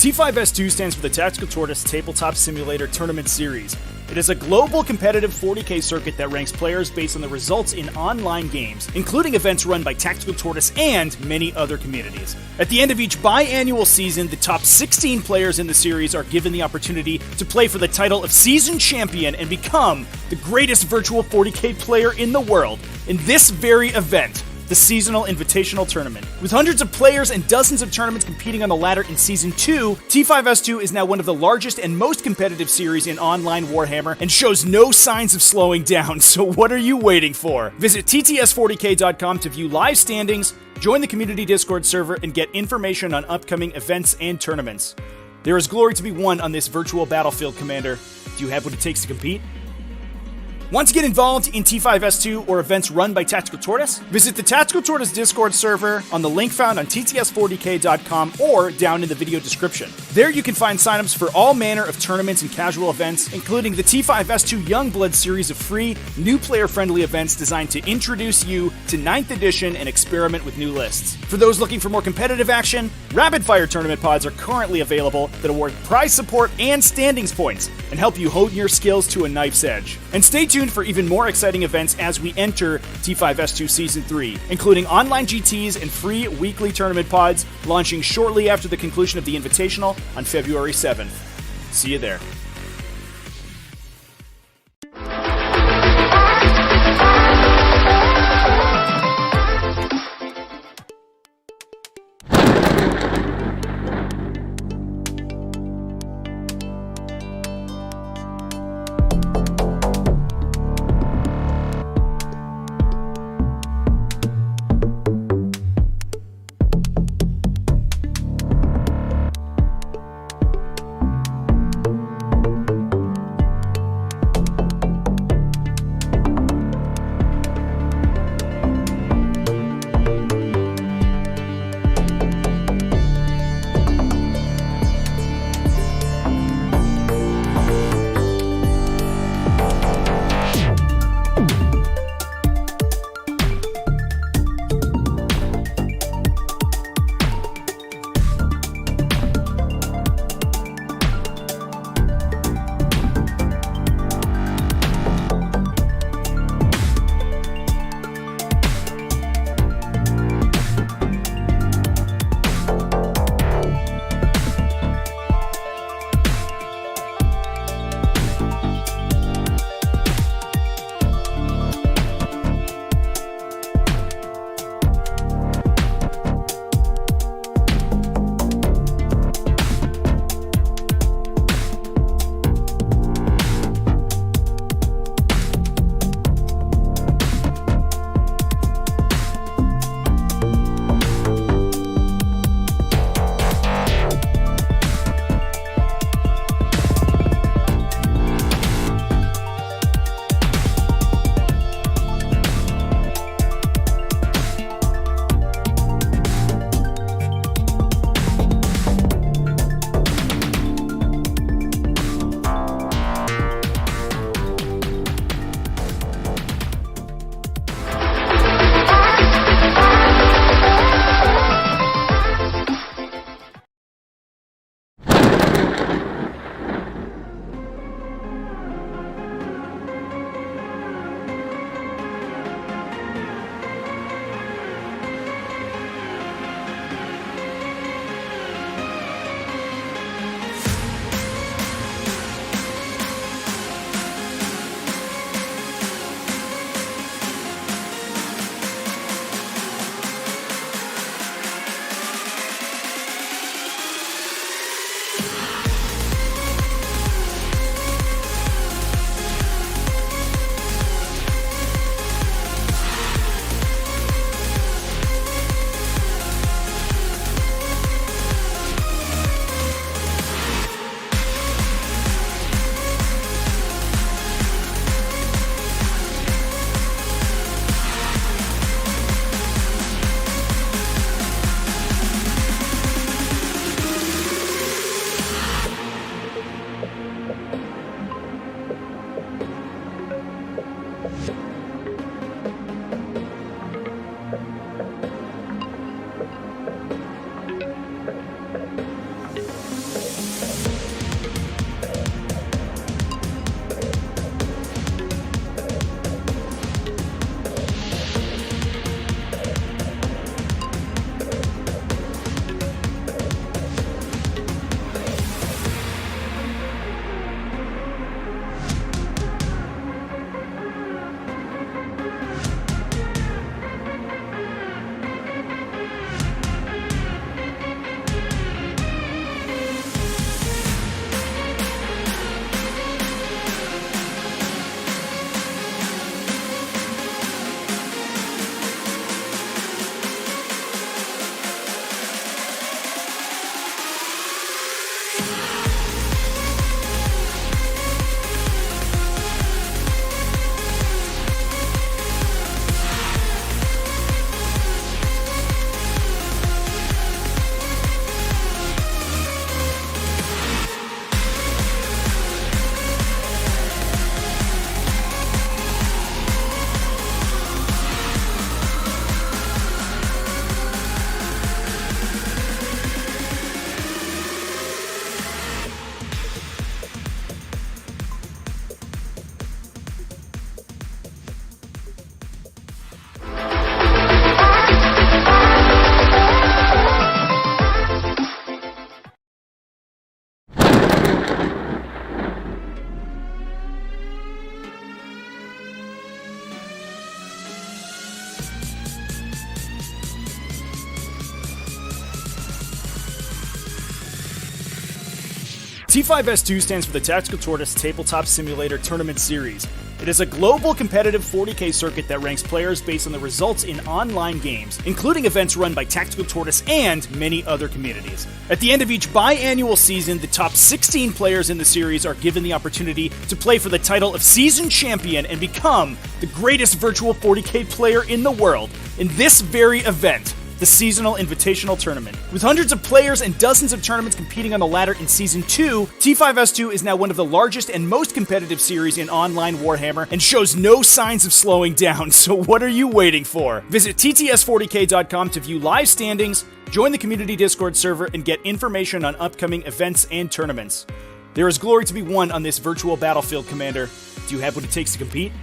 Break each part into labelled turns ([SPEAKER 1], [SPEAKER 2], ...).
[SPEAKER 1] T5S2 stands for the Tactical Tortoise Tabletop Simulator Tournament Series. It is a global competitive 40K circuit that ranks players based on the results in online games, including events run by Tactical Tortoise and many other communities. At the end of each biannual season, the top 16 players in the series are given the opportunity to play for the title of Season Champion and become the greatest virtual 40K player in the world in this very event, the Seasonal Invitational Tournament. With hundreds of players and dozens of tournaments competing on the ladder in Season 2, T5S2 is now one of the largest and most competitive series in online Warhammer and shows no signs of slowing down, so what are you waiting for? Visit tts40k.com to view live standings, join the community Discord server, and get information on upcoming events and tournaments. There is glory to be won on this virtual battlefield, Commander. Do you have what it takes to compete? Want to get involved in T5S2 or events run by Tactical Tortoise? Visit the Tactical Tortoise Discord server on the link found on tts40k.com or down in the video description. There you can find signups for all manner of tournaments and casual events, including the T5S2 Youngblood series of free, new player-friendly events designed to introduce you to 9th edition and experiment with new lists. For those looking for more competitive action, rapid-fire tournament pods are currently available that award prize support and standings points and help you hone your skills to a knife's edge. And stay tuned for even more exciting events as we enter T5S2 Season 3, including online GTs and free weekly tournament pods launching shortly after the conclusion of the Invitational on February 7th. See you there. T5S2 stands for the Tactical Tortoise Tabletop Simulator Tournament Series. It is a global competitive 40K circuit that ranks players based on the results in online games, including events run by Tactical Tortoise and many other communities. At the end of each biannual season, the top 16 players in the series are given the opportunity to play for the title of Season Champion and become the greatest virtual 40K player in the world in this very event, the Seasonal Invitational Tournament. With hundreds of players and dozens of tournaments competing on the ladder in Season 2, T5S2 is now one of the largest and most competitive series in online Warhammer and shows no signs of slowing down, so what are you waiting for? Visit tts40k.com to view live standings, join the community Discord server, and get information on upcoming events and tournaments. There is glory to be won on this virtual battlefield, Commander. Do you have what it takes to compete?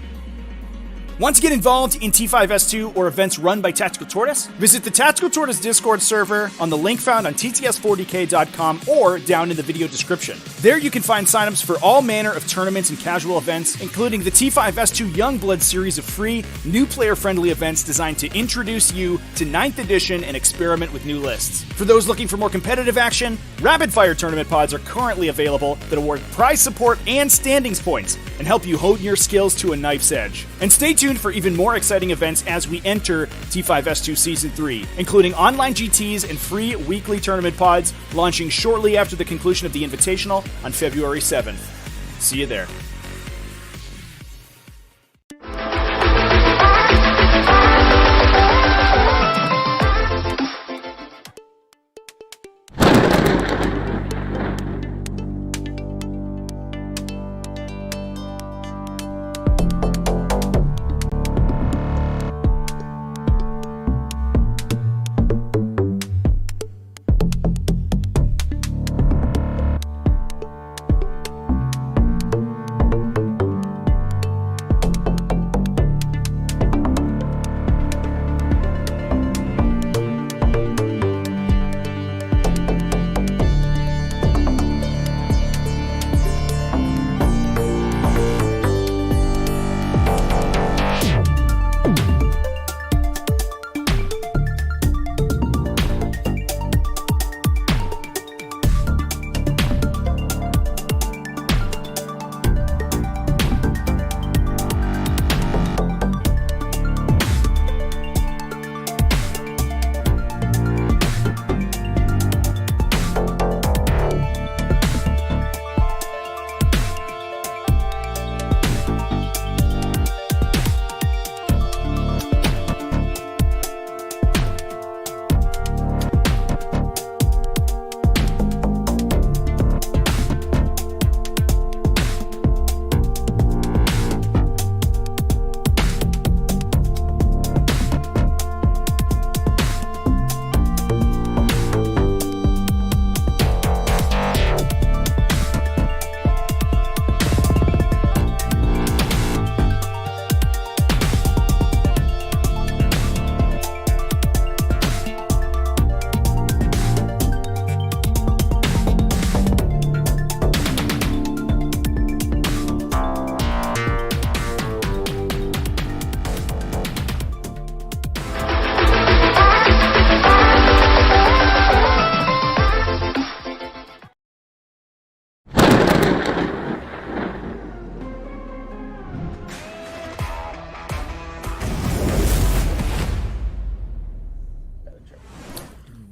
[SPEAKER 1] Want to get involved in T5S2 or events run by Tactical Tortoise? Visit the Tactical Tortoise Discord server on the link found on tts40k.com or down in the video description. There you can find signups for all manner of tournaments and casual events, including the T5S2 Youngblood series of free, new player-friendly events designed to introduce you to 9th edition and experiment with new lists. For those looking for more competitive action, rapid-fire tournament pods are currently available that award prize support and standings points and help you hone your skills to a knife's edge. And stay tuned for even more exciting events as we enter T5S2 Season 3, including online GTs and free weekly tournament pods launching shortly after the conclusion of the Invitational on February 7th. See you there.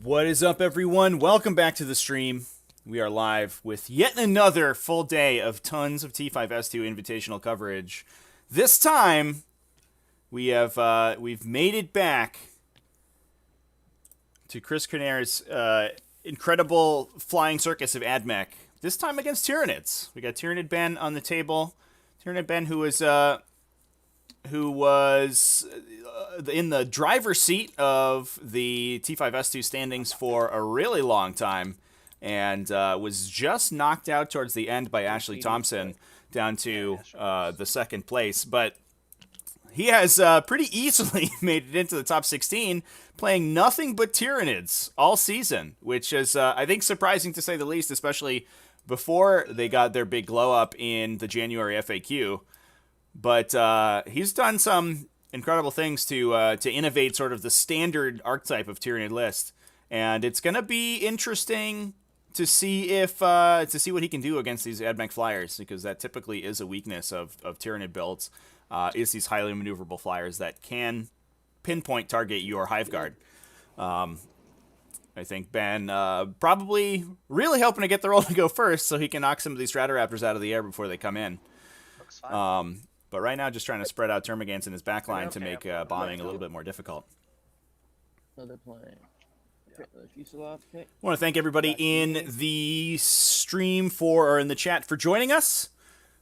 [SPEAKER 1] What is up, everyone? Welcome back to the stream. We are live with yet another full day of tons of T5S2 invitational coverage. This time, we've made it back to Chris Connare's incredible flying circus of Admech. This time against Tyranids. We got Tyranid Ben on the table. Tyranid Ben, who was in the driver's seat of the T5S2 standings for a really long time, and was just knocked out towards the end by Ashley Thompson down to the second place. But he has pretty easily made it into the top 16, playing nothing but Tyranids all season, which is, I think, surprising to say the least, especially before they got their big glow-up in the January FAQ. But he's done some incredible things to innovate sort of the standard archetype of Tyranid list. And it's going to be interesting to see what he can do against these Admech flyers, because that typically is a weakness of Tyranid builds, is these highly maneuverable flyers that can pinpoint target your Hive Guard. I think Ben probably really hoping to get the roll to go first so he can knock some of these Stratoraptors out of the air before they come in.
[SPEAKER 2] Looks fine.
[SPEAKER 1] But right now, just trying to spread out Termagants in his backline to make bombing a little bit more difficult.
[SPEAKER 3] So they're playing. I
[SPEAKER 1] want to thank everybody in the stream or in the chat for joining us.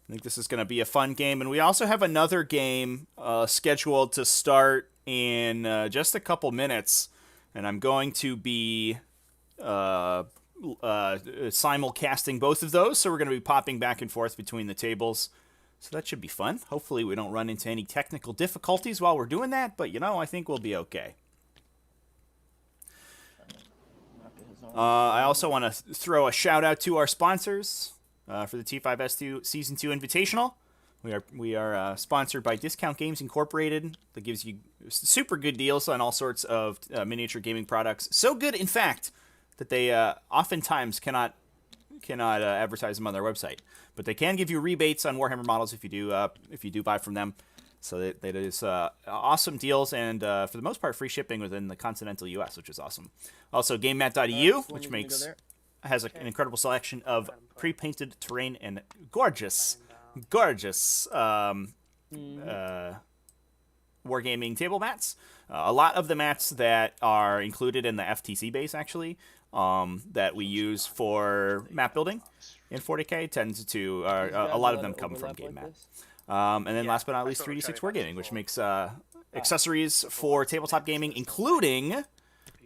[SPEAKER 1] I think this is going to be a fun game. And we also have another game scheduled to start in just a couple minutes. And I'm going to be simulcasting both of those. So we're going to be popping back and forth between the tables. So that should be fun. Hopefully we don't run into any technical difficulties while we're doing that. But, I think we'll be okay. I also want to throw a shout out to our sponsors for the T5S2 Season 2 Invitational. We are sponsored by Discount Games Incorporated. That gives you super good deals on all sorts of miniature gaming products. So good, in fact, that they oftentimes cannot advertise them on their website. But they can give you rebates on Warhammer models if you do buy from them. So that is awesome deals, and for the most part, free shipping within the continental U.S., which is awesome. Also, GameMat.eu, which has an incredible selection of pre-painted terrain and gorgeous wargaming table mats. A lot of the mats that are included in the FTC base, actually, that we use for map building in 40K, tends to a lot of them come from GameMat. And then last but not least, 3D6 Wargaming, which makes accessories for tabletop gaming, including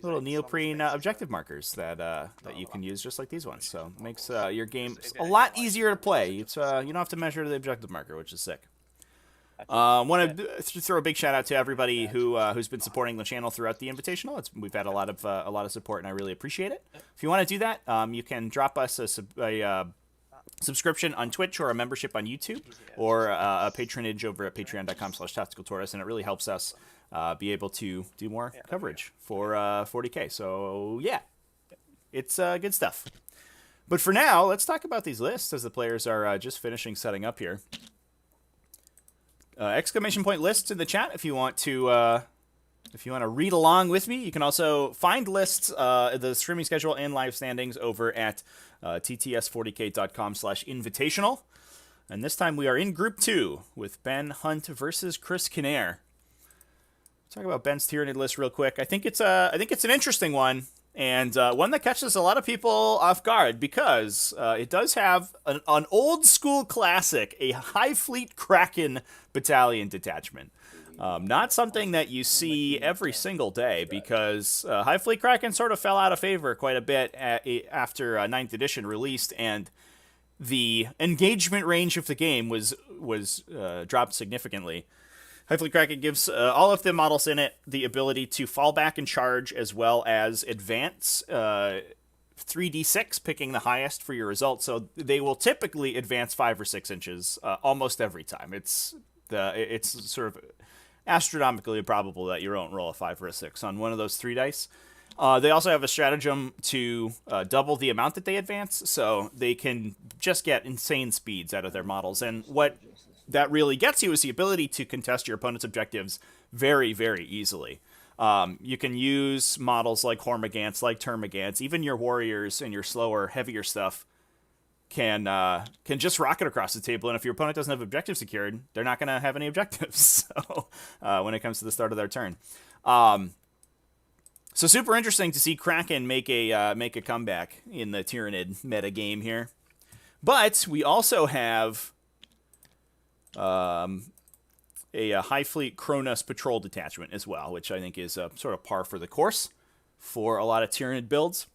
[SPEAKER 1] little neoprene objective markers that you can use just like these ones. So it makes your game a lot easier to play. It's you don't have to measure the objective marker, which is sick. Want to throw a big shout out to everybody who's been supporting the channel throughout the Invitational. We've had a lot of support, and I really appreciate it. If you want to do that, you can drop us a subscription on Twitch or a membership on YouTube or a patronage over at patreon.com/tacticaltortoise, and it really helps us be able to do more coverage for 40K. So yeah, it's good stuff. But for now, let's talk about these lists as the players are just finishing setting up here. Exclamation point lists in the chat if you want to read along with me. You can also find lists, the streaming schedule and live standings over at tts40k.com/invitational. And this time we are in Group 2 with Ben Hunt versus Chris Kinnair. Talk about Ben's Tyranid list real quick. I think it's an interesting one, and one that catches a lot of people off guard because it does have an old school classic, a High Fleet Kraken battalion detachment. Not something that you see every single day because High Fleet Kraken sort of fell out of favor quite a bit after 9th edition released, and the engagement range of the game was dropped significantly. High Fleet Kraken gives all of the models in it the ability to fall back and charge, as well as advance 3d6, picking the highest for your result. So they will typically advance 5 or 6 inches almost every time. It's sort of astronomically improbable that you won't roll a 5 or a 6 on one of those 3 dice. They also have a stratagem to double the amount that they advance, so they can just get insane speeds out of their models. And what that really gets you is the ability to contest your opponent's objectives very, very easily. You can use models like Hormagants, like Termagants, even your warriors and your slower, heavier stuff can just rocket across the table, and if your opponent doesn't have objectives secured, they're not going to have any objectives. So when it comes to the start of their turn, so super interesting to see Kraken make a comeback in the Tyranid meta game here. But we also have a High Fleet Kronos patrol detachment as well, which I think is sort of par for the course for a lot of Tyranid builds.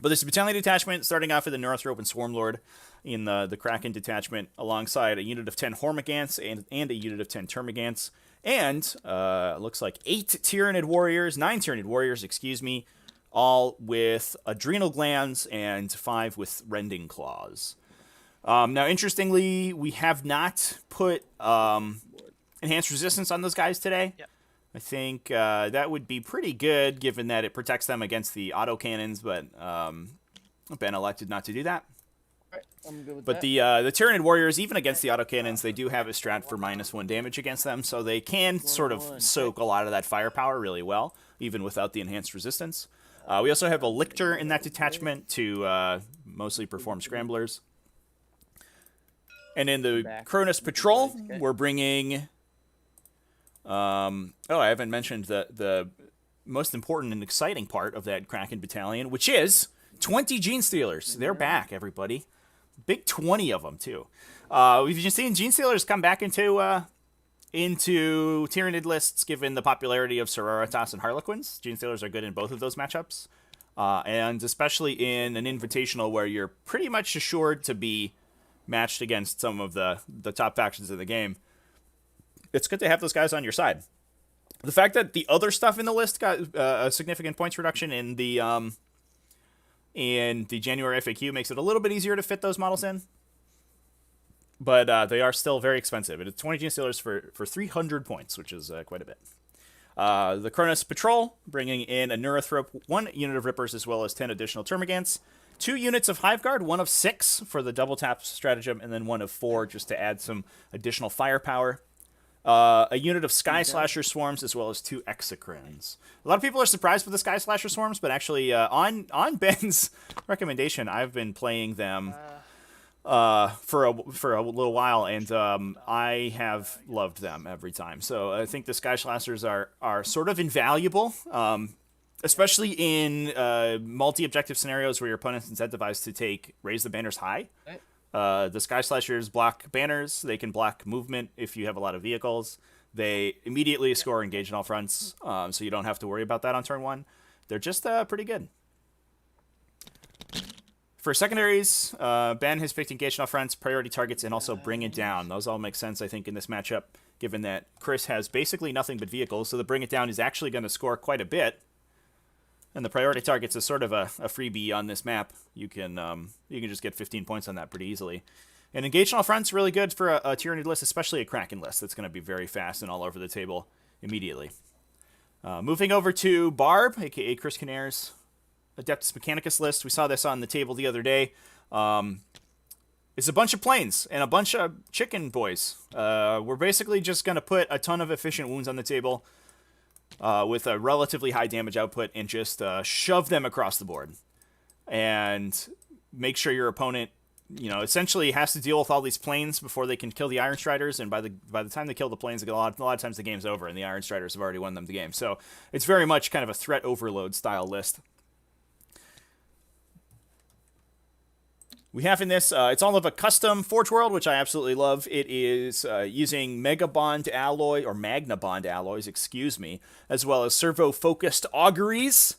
[SPEAKER 1] But there's a battalion detachment starting off with the Northrop and Swarmlord in the Kraken detachment, alongside a unit of 10 Hormagants and a unit of 10 Termagants. And looks like 9 Tyranid warriors, all with adrenal glands and 5 with rending claws. Now, interestingly, we have not put enhanced resistance on those guys today.
[SPEAKER 2] Yep.
[SPEAKER 1] I think that would be pretty good, given that it protects them against the autocannons, but Ben elected not to do that.
[SPEAKER 3] Alright, I'm good with
[SPEAKER 1] But
[SPEAKER 3] that.
[SPEAKER 1] the Tyranid warriors, even against the autocannons, they do have a strat for -1 damage against them, so they can sort of soak a lot of that firepower really well, even without the enhanced resistance. We also have a Lictor in that detachment to mostly perform scramblers. And in the Cronus Patrol, we're bringing... I haven't mentioned the most important and exciting part of that Kraken battalion, which is 20 Gene Stealers. They're back, everybody. Big 20 of them, too. We've just seen Gene Stealers come back into Tyranid lists, given the popularity of Sororitas and Harlequins. Gene Stealers are good in both of those matchups. And especially in an Invitational where you're pretty much assured to be matched against some of the top factions of the game. It's good to have those guys on your side. The fact that the other stuff in the list got a significant points reduction in the January FAQ makes it a little bit easier to fit those models in. But they are still very expensive. It's 20 Gene Stealers for 300 points, which is quite a bit. The Cronus Patrol, bringing in a Neurothrope, 1 unit of Rippers, as well as 10 additional Termagants. 2 units of Hive Guard, 1 of 6 for the double tap stratagem, and then 1 of 4 just to add some additional firepower. A unit of Sky Slasher Swarms, as well as 2 Exocrines. A lot of people are surprised with the Sky Slasher Swarms, but actually, on Ben's recommendation, I've been playing them for a little while, and I have loved them every time. So I think the Sky Slashers are sort of invaluable, especially in multi-objective scenarios where your opponent's incentivized to raise the banners high. The Sky Slashers block banners. They can block movement if you have a lot of vehicles. They immediately score engage in all fronts, so you don't have to worry about that on turn 1. They're just pretty good. For secondaries, Ben has picked engage in all fronts, priority targets, and also bring it down. Those all make sense, I think, in this matchup, given that Chris has basically nothing but vehicles, so the bring it down is actually going to score quite a bit. And the priority targets is sort of a freebie on this map. You can just get 15 points on that pretty easily. And engage on all fronts really good for a Tyranid list, especially a Kraken list. That's going to be very fast and all over the table immediately. Moving over to Barb, aka Chris Canair's Adeptus Mechanicus list. We saw this on the table the other day. It's a bunch of planes and a bunch of chicken boys. We're basically just going to put a ton of efficient wounds on the table. With a relatively high damage output and just shove them across the board. And make sure your opponent, essentially has to deal with all these planes before they can kill the Iron Striders. And by the time they kill the planes, a lot of times the game's over and the Iron Striders have already won them the game. So it's very much kind of a threat overload style list. We have in this, it's all of a custom Forge World, which I absolutely love. It is using Mega Bond Alloy, or Magna Bond Alloys, excuse me, as well as servo-focused auguries,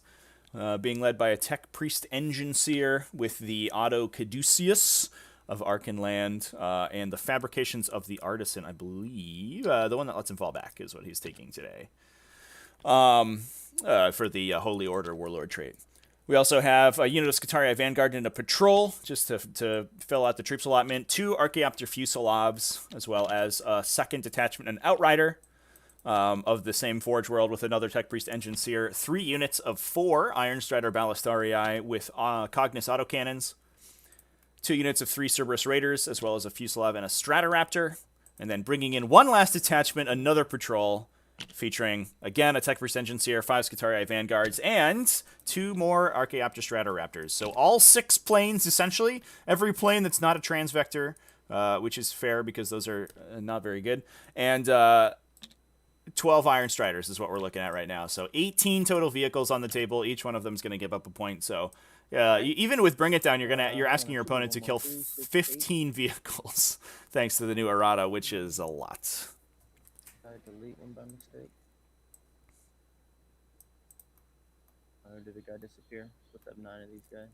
[SPEAKER 1] being led by a Tech Priest Engine Seer with the Auto Caduceus of Archenland, and the Fabrications of the Artisan, I believe. The one that lets him fall back is what he's taking today. For the Holy Order Warlord trait. We also have a unit of Skitarii Vanguard and a patrol, just to fill out the troops allotment. 2 Archaeopter Fusilovs, as well as a second detachment, an Outrider of the same Forge World with another Tech Priest Engine Seer. 3 units of 4 Iron Strider Ballastarii with Cognis autocannons. 2 units of 3 Cerberus Raiders, as well as a Fusilov and a Stratoraptor. And then bringing in one last detachment, another patrol, featuring, again, a Tech Priest Engine Seer, 5 Skitarii Vanguards, and 2 more Archaeopter Stratoraptors. So all 6 planes, essentially. Every plane that's not a Transvector, which is fair because those are not very good. And 12 Iron Striders is what we're looking at right now. So 18 total vehicles on the table. Each one of them is going to give up a point. So even with Bring It Down, you're asking your opponent to kill 15 vehicles, thanks to the new errata, which is a lot.
[SPEAKER 3] I delete one by mistake. Did the guy disappear? Supposed to have 9 of these guys.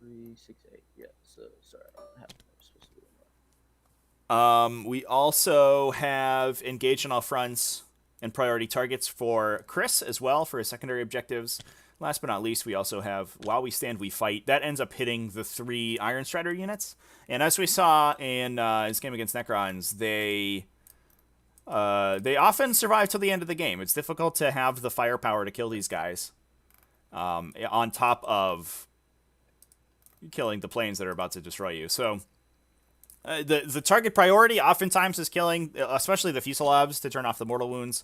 [SPEAKER 3] 3, 6, 8. Yeah, so sorry. I'm supposed to do one more.
[SPEAKER 1] We also have engage on all fronts and priority targets for Chris as well for his secondary objectives. Last but not least, we also have While We Stand, We Fight. That ends up hitting the 3 Iron Strider units. And as we saw in his game against Necrons, they often survive till the end of the game. It's difficult to have the firepower to kill these guys on top of killing the planes that are about to destroy you. So the target priority oftentimes is killing, especially the Fuselages to turn off the mortal wounds.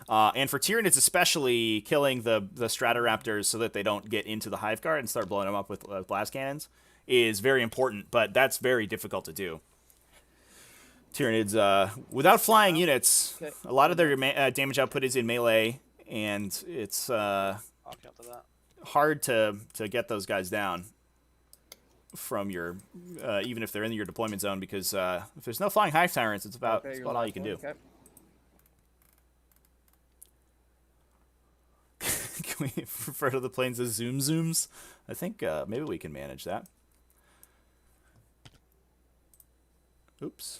[SPEAKER 1] And for Tyranids especially, killing the Stratoraptors so that they don't get into the Hive Guard and start blowing them up with blast cannons is very important, but that's very difficult to do. Tyranids, without flying units, a lot of their damage output is in melee, and it's hard to get those guys down from your, even if they're in your deployment zone, because if there's no flying Hive Tyrants, it's about all you can do.
[SPEAKER 3] Okay.
[SPEAKER 1] Can we refer to the planes as zooms? I think maybe we can manage that. Oops.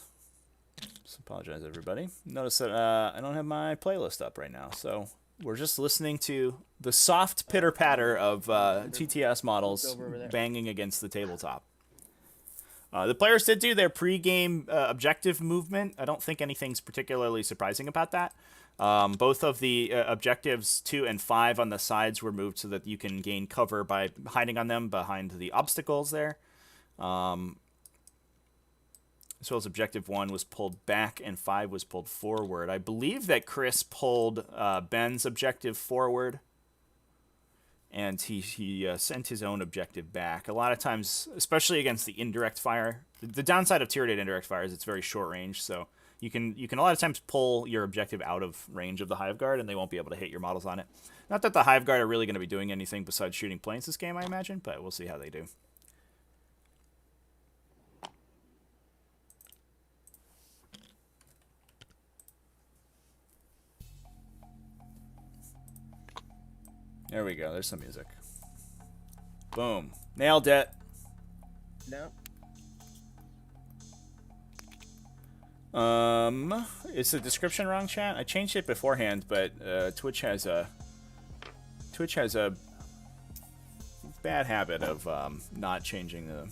[SPEAKER 1] Just apologize, everybody. Notice that I don't have my playlist up right now, so we're just listening to the soft pitter-patter of TTS models banging against the tabletop. The players did do their pre-game objective movement. I don't think anything's particularly surprising about that. Both of the objectives 2 and 5 on the sides were moved so that you can gain cover by hiding on them behind the obstacles there. As well as objective 1 was pulled back and 5 was pulled forward. I believe that Chris pulled Ben's objective forward, and he sent his own objective back. A lot of times, especially against the indirect fire, the downside of Tyranid indirect fire is it's very short range, so you can a lot of times pull your objective out of range of the Hive Guard, and they won't be able to hit your models on it. Not that the Hive Guard are really going to be doing anything besides shooting planes this game, I imagine, but we'll see how they do. There we go. There's some music. Boom. Nailed it.
[SPEAKER 3] No.
[SPEAKER 1] Is the description wrong, chat? I changed it beforehand, but Twitch has a bad habit of not changing the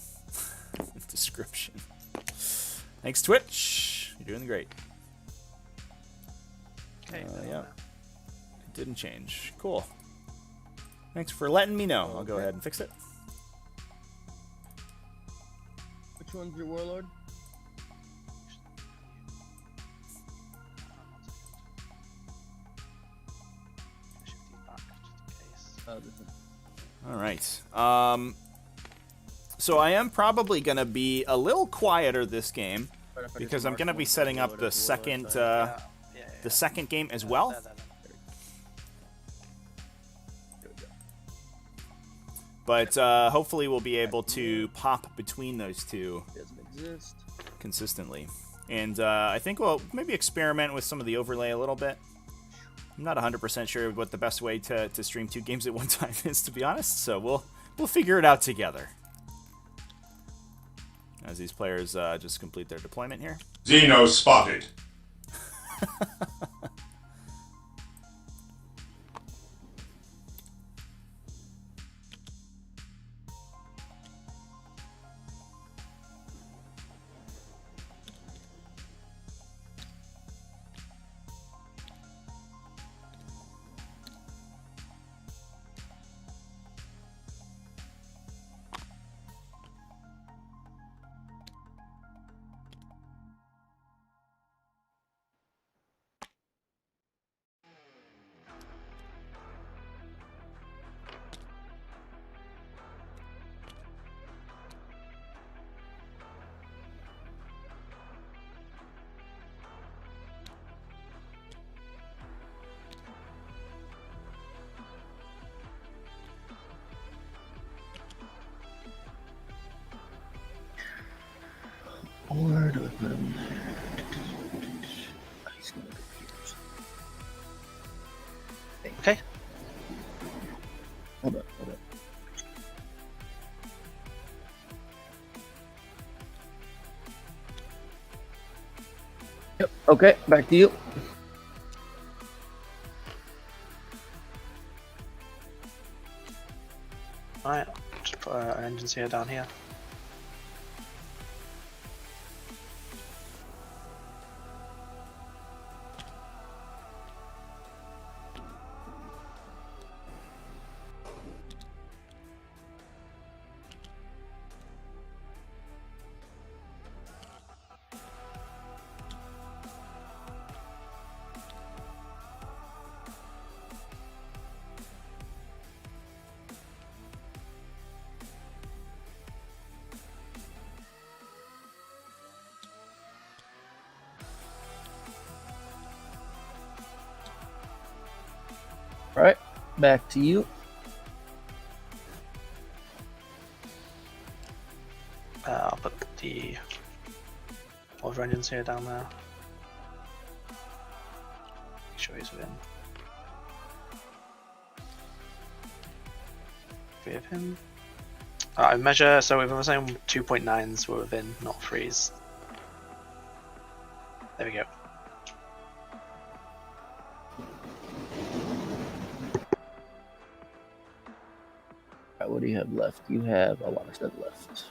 [SPEAKER 1] description. Thanks, Twitch. You're doing great.
[SPEAKER 3] Okay.
[SPEAKER 1] Yeah. It didn't change. Cool. Thanks for letting me know. I'll go ahead and fix it.
[SPEAKER 3] Which one's your warlord?
[SPEAKER 1] All right. So I am probably going to be a little quieter this game because I'm going to be setting up the second game as well. But hopefully we'll be able to pop between those two consistently. And I think we'll maybe experiment with some of the overlay a little bit. I'm not 100% sure what the best way to stream 2 games at one time is, to be honest. So we'll figure it out together. As these players just complete their deployment here.
[SPEAKER 2] Xeno spotted.
[SPEAKER 3] Where do I put him? He's gonna be confused.
[SPEAKER 4] Okay.
[SPEAKER 3] Hold up. Yep. Okay, back to you.
[SPEAKER 4] Alright, just put our engines here down here.
[SPEAKER 3] Back to you.
[SPEAKER 4] I'll put the other engines here down there. Make sure he's within. 3 of him. I measure, so if I'm saying 2.9s were within, not 3s. There we go.
[SPEAKER 3] Alright, what do you have left? You have a lot of stuff left.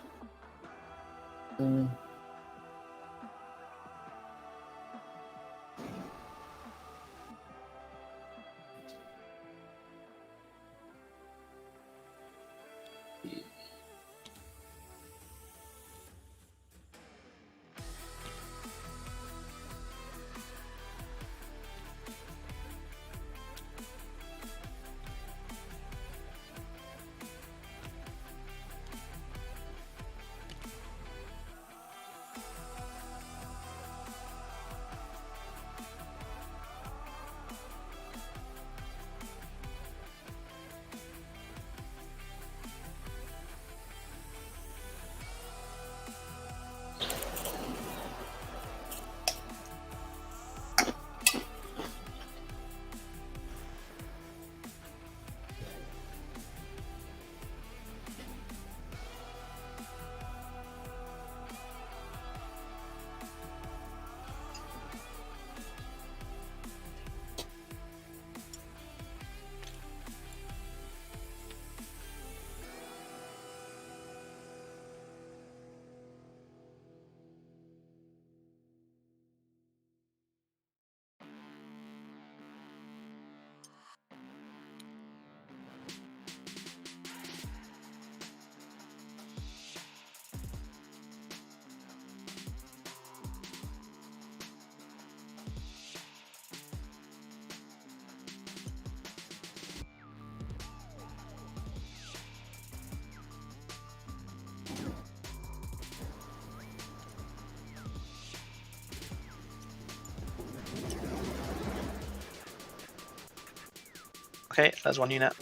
[SPEAKER 4] Okay, there's one unit.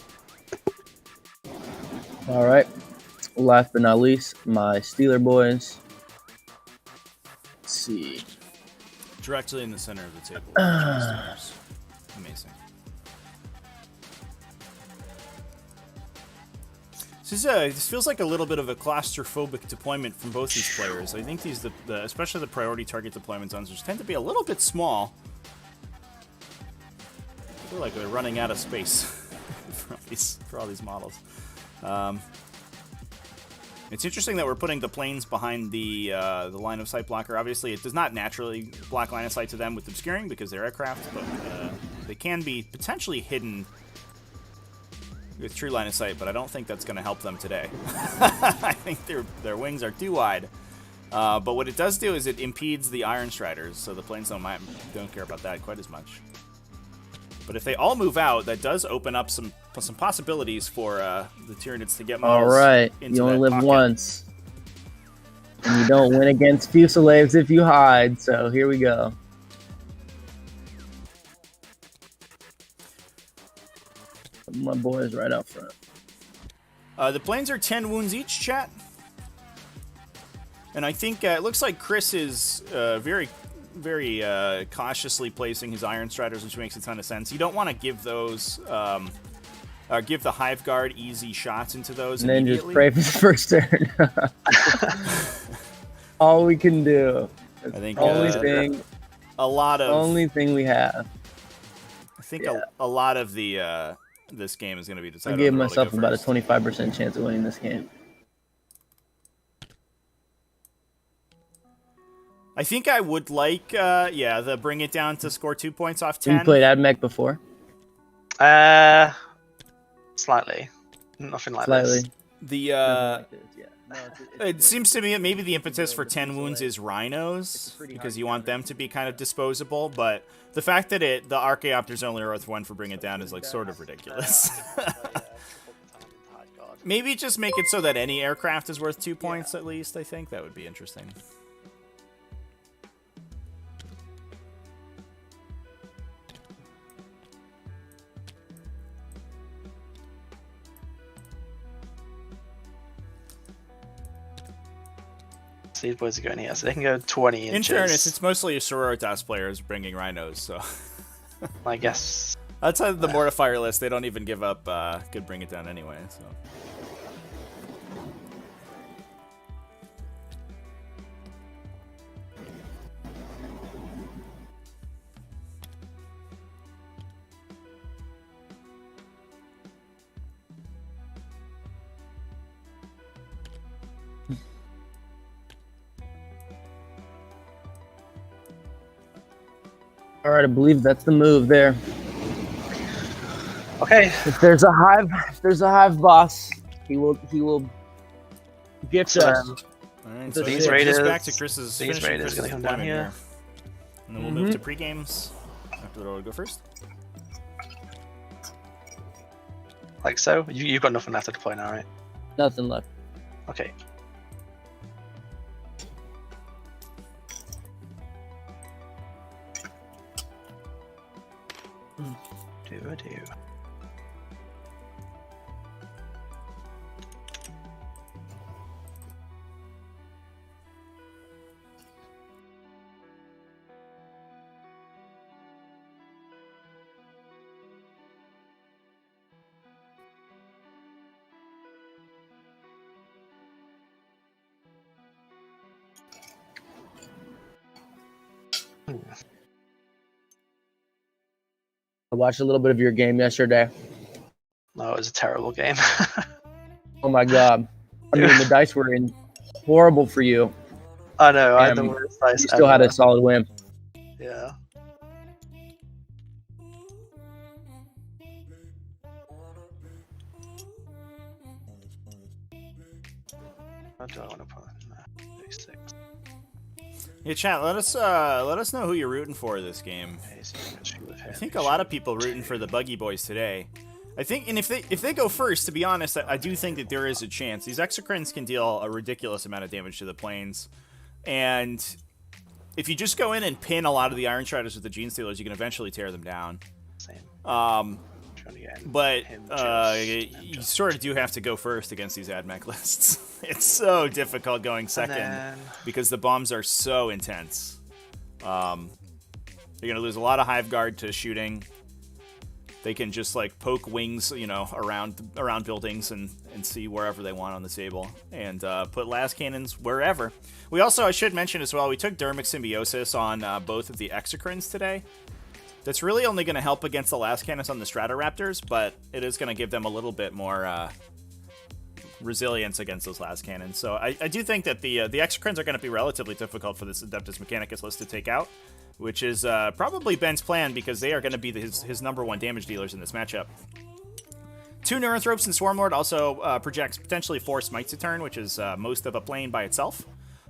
[SPEAKER 3] All right. Last but not least, my Steeler boys. Let's see.
[SPEAKER 1] Directly in the center of the table. Amazing. This feels like a little bit of a claustrophobic deployment from both these players. I think these, especially the priority target deployment zones, which tend to be a little bit small. I feel like we're running out of space for all these models. It's interesting that we're putting the planes behind the line of sight blocker. Obviously, it does not naturally block line of sight to them with obscuring because they're aircraft, but they can be potentially hidden with true line of sight. But I don't think that's going to help them today. I think their wings are too wide. But what it does do is it impedes the Iron Striders, so the planes don't care about that quite as much. But if they all move out, that does open up some possibilities for the Tyranids to get models.
[SPEAKER 3] All right,
[SPEAKER 1] into
[SPEAKER 3] you only
[SPEAKER 1] that
[SPEAKER 3] live
[SPEAKER 1] pocket.
[SPEAKER 3] once, and you don't win against Fuselaves if you hide. So here we go. My boys right out front.
[SPEAKER 1] The planes are 10 wounds each, chat. And I think it looks like Chris is very cautiously placing his Iron Striders, which makes a ton of sense. You don't want to give those, give the Hive Guard easy shots into those
[SPEAKER 3] And then just
[SPEAKER 1] immediately.
[SPEAKER 3] pray for the first turn. All we can do.
[SPEAKER 1] I think
[SPEAKER 3] Only thing we have.
[SPEAKER 1] I think a lot of the this game is going to be
[SPEAKER 3] I
[SPEAKER 1] decided.
[SPEAKER 3] gave
[SPEAKER 1] on the
[SPEAKER 3] myself about a
[SPEAKER 1] first.
[SPEAKER 3] 25% chance of winning this game.
[SPEAKER 1] I think I would like, the bring it down to score 2 points off 10.
[SPEAKER 3] Have you played Admech before?
[SPEAKER 4] Slightly. Nothing like
[SPEAKER 3] Slightly.
[SPEAKER 4] this.
[SPEAKER 1] It seems to me that maybe the impetus for 10 wounds is rhinos, because you want them to be kind of disposable, but the fact that the Archaeopters only are worth 1 for bring it down is like sort of ridiculous. Maybe just make it so that any aircraft is worth 2 points at least, I think. That would be interesting.
[SPEAKER 4] these boys are going here, so they can go 20 inches.
[SPEAKER 1] In fairness, it's mostly Sororitas players bringing rhinos, so
[SPEAKER 4] I guess.
[SPEAKER 1] outside the mortifier list, they don't even give up. Could bring it down anyway. So.
[SPEAKER 3] All right, I believe that's the move there.
[SPEAKER 4] Okay.
[SPEAKER 3] If there's a hive boss, he will gift us.
[SPEAKER 1] All right,
[SPEAKER 3] So
[SPEAKER 1] so
[SPEAKER 3] these
[SPEAKER 1] raiders
[SPEAKER 4] raiders-
[SPEAKER 1] back to Chris's
[SPEAKER 4] these
[SPEAKER 1] finishing
[SPEAKER 4] raiders
[SPEAKER 1] Chris's
[SPEAKER 4] gonna come down
[SPEAKER 1] deployment
[SPEAKER 4] here.
[SPEAKER 1] and then we'll move to pre-games. After that, I'll go first.
[SPEAKER 4] Like so? You've got nothing left to deploy now, right?
[SPEAKER 3] Nothing left.
[SPEAKER 4] Okay. Do.
[SPEAKER 3] I watched a little bit of your game yesterday.
[SPEAKER 4] No, it was a terrible game.
[SPEAKER 3] Oh my god! I mean, the dice were in horrible for you.
[SPEAKER 4] I know, I had the
[SPEAKER 3] And
[SPEAKER 4] worst dice
[SPEAKER 3] You still had
[SPEAKER 4] ever.
[SPEAKER 3] a solid win.
[SPEAKER 4] Yeah. What do I want to put in there? 36.
[SPEAKER 1] Yeah, chat. Let us know who you're rooting for this game. I think a lot of people rooting for the Buggy Boys today. I think, and if they go first, to be honest, I do think that there is a chance. These Exocrines can deal a ridiculous amount of damage to the planes, and if you just go in and pin a lot of the Iron Striders with the Gene Stealers, you can eventually tear them down.
[SPEAKER 4] Same.
[SPEAKER 1] But you sort of do have to go first against these Admech lists. It's so difficult going second because the bombs are so intense. You're going to lose a lot of Hive Guard to shooting. They can just like poke wings, around buildings and see wherever they want on the table, and put las cannons wherever. We also, I should mention as well, we took Dermic Symbiosis on both of the Exocrines today. That's really only going to help against the las cannons on the Stratoraptors, but it is going to give them a little bit more resilience against those las cannons. So I do think that the Exocrines are going to be relatively difficult for this Adeptus Mechanicus list to take out, which is probably Ben's plan because they are going to be his number one damage dealers in this matchup. 2 Neurothropes and Swarmlord also projects potentially 4 Smites a turn, which is most of a plane by itself,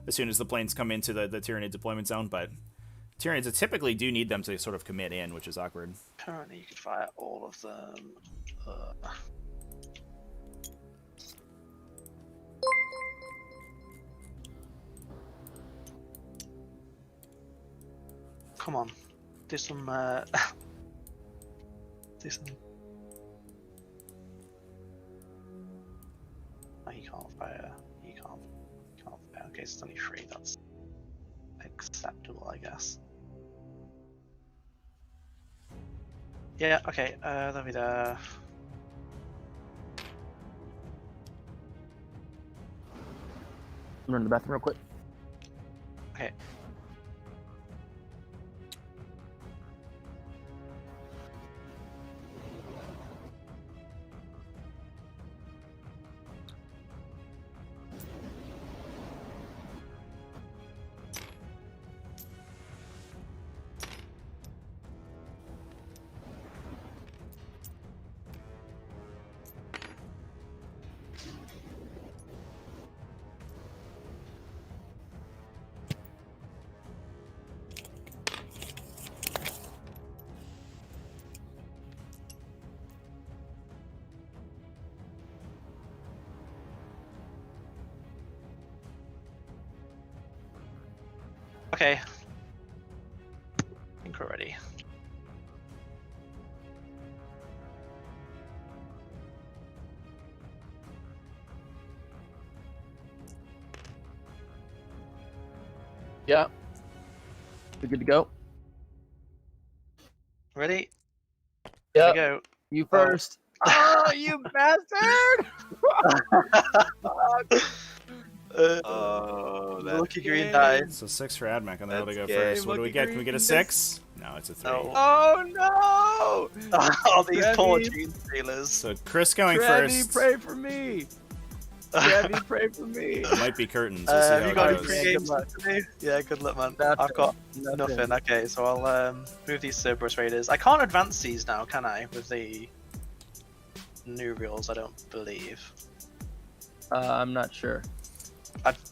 [SPEAKER 1] as soon as the planes come into the Tyranid deployment zone, but Tyranids typically do need them to sort of commit in, which is awkward.
[SPEAKER 4] Currently, you could fire all of them. Come on, do some. Do some. Oh, you can't fire. You can't fire. Okay, so it's only 3. That's acceptable, I guess. Yeah, okay, let me there.
[SPEAKER 3] I'm running to the bathroom real quick.
[SPEAKER 4] Okay. Okay. I think we're ready.
[SPEAKER 3] Yeah. We're good to go.
[SPEAKER 4] Ready?
[SPEAKER 3] Yeah.
[SPEAKER 4] Here we go.
[SPEAKER 3] You first. Oh, you bastard!
[SPEAKER 4] Lucky green die.
[SPEAKER 1] So 6 for Admech on the hill to go
[SPEAKER 3] That's
[SPEAKER 1] first.
[SPEAKER 3] game.
[SPEAKER 1] What do we
[SPEAKER 3] Lucky
[SPEAKER 1] get? Can we get a
[SPEAKER 3] green.
[SPEAKER 1] 6? No, it's a 3.
[SPEAKER 4] No.
[SPEAKER 3] Oh no!
[SPEAKER 4] Oh, these poor
[SPEAKER 3] Trevi.
[SPEAKER 4] gene stealers.
[SPEAKER 1] So Chris going
[SPEAKER 3] Trevi,
[SPEAKER 1] first.
[SPEAKER 3] pray for me. Trevi, pray for me.
[SPEAKER 1] It might be curtains. We'll see
[SPEAKER 4] Have
[SPEAKER 1] how
[SPEAKER 4] you
[SPEAKER 1] it
[SPEAKER 4] got any
[SPEAKER 1] goes.
[SPEAKER 4] free games for me? Yeah, good luck, man.
[SPEAKER 3] Nothing.
[SPEAKER 4] I've got nothing. Okay, so I'll move these Cerberus Raiders. I can't advance these now, can I? With the new rules, I don't believe.
[SPEAKER 3] I'm not sure.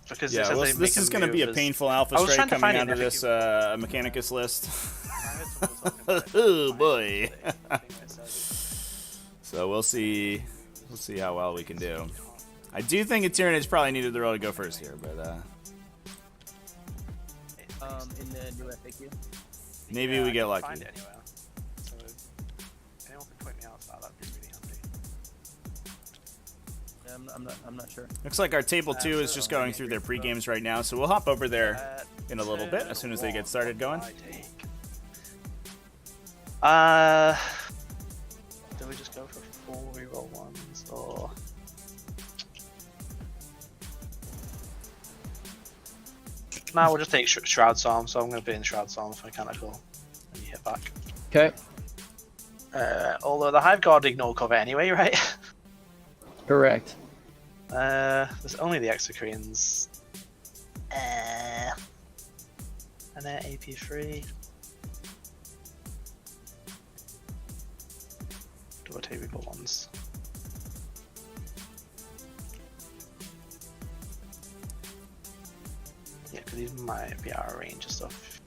[SPEAKER 4] Because
[SPEAKER 1] Yeah,
[SPEAKER 4] it says
[SPEAKER 1] well,
[SPEAKER 4] they
[SPEAKER 1] this
[SPEAKER 4] make
[SPEAKER 1] is going to be a
[SPEAKER 4] move as-
[SPEAKER 1] painful alpha
[SPEAKER 4] I was
[SPEAKER 1] strike
[SPEAKER 4] trying to
[SPEAKER 1] coming
[SPEAKER 4] find it,
[SPEAKER 1] out of
[SPEAKER 4] I
[SPEAKER 1] this
[SPEAKER 4] think
[SPEAKER 1] Mechanicus list.
[SPEAKER 4] I heard someone talking about it.
[SPEAKER 1] Oh boy.
[SPEAKER 4] I think it says-
[SPEAKER 1] So we'll see. We'll see how well we can do. I do think a Tyranids probably needed the roll to go first here, but
[SPEAKER 3] In the new FAQ.
[SPEAKER 1] maybe
[SPEAKER 4] Yeah,
[SPEAKER 1] we
[SPEAKER 4] I
[SPEAKER 1] get
[SPEAKER 4] can't
[SPEAKER 1] lucky.
[SPEAKER 4] find it anywhere. So if anyone can point me out, that'd be really handy.
[SPEAKER 3] Yeah, I'm not sure.
[SPEAKER 1] Looks like our table 2 is just going through their pre-games right now, so we'll hop over there in a little bit as soon as they get started going.
[SPEAKER 4] Do we just go for 4 reroll ones or? No, we'll just take Shroud Psalm. So I'm going to put in Shroud Psalm for mechanical and you hit back.
[SPEAKER 3] Okay.
[SPEAKER 4] Although the Hive Guard ignore cover anyway, right?
[SPEAKER 3] Correct.
[SPEAKER 4] There's only the Exocrines. And they're AP3. Do I take reroll ones? Yeah, because these might be out of range and stuff.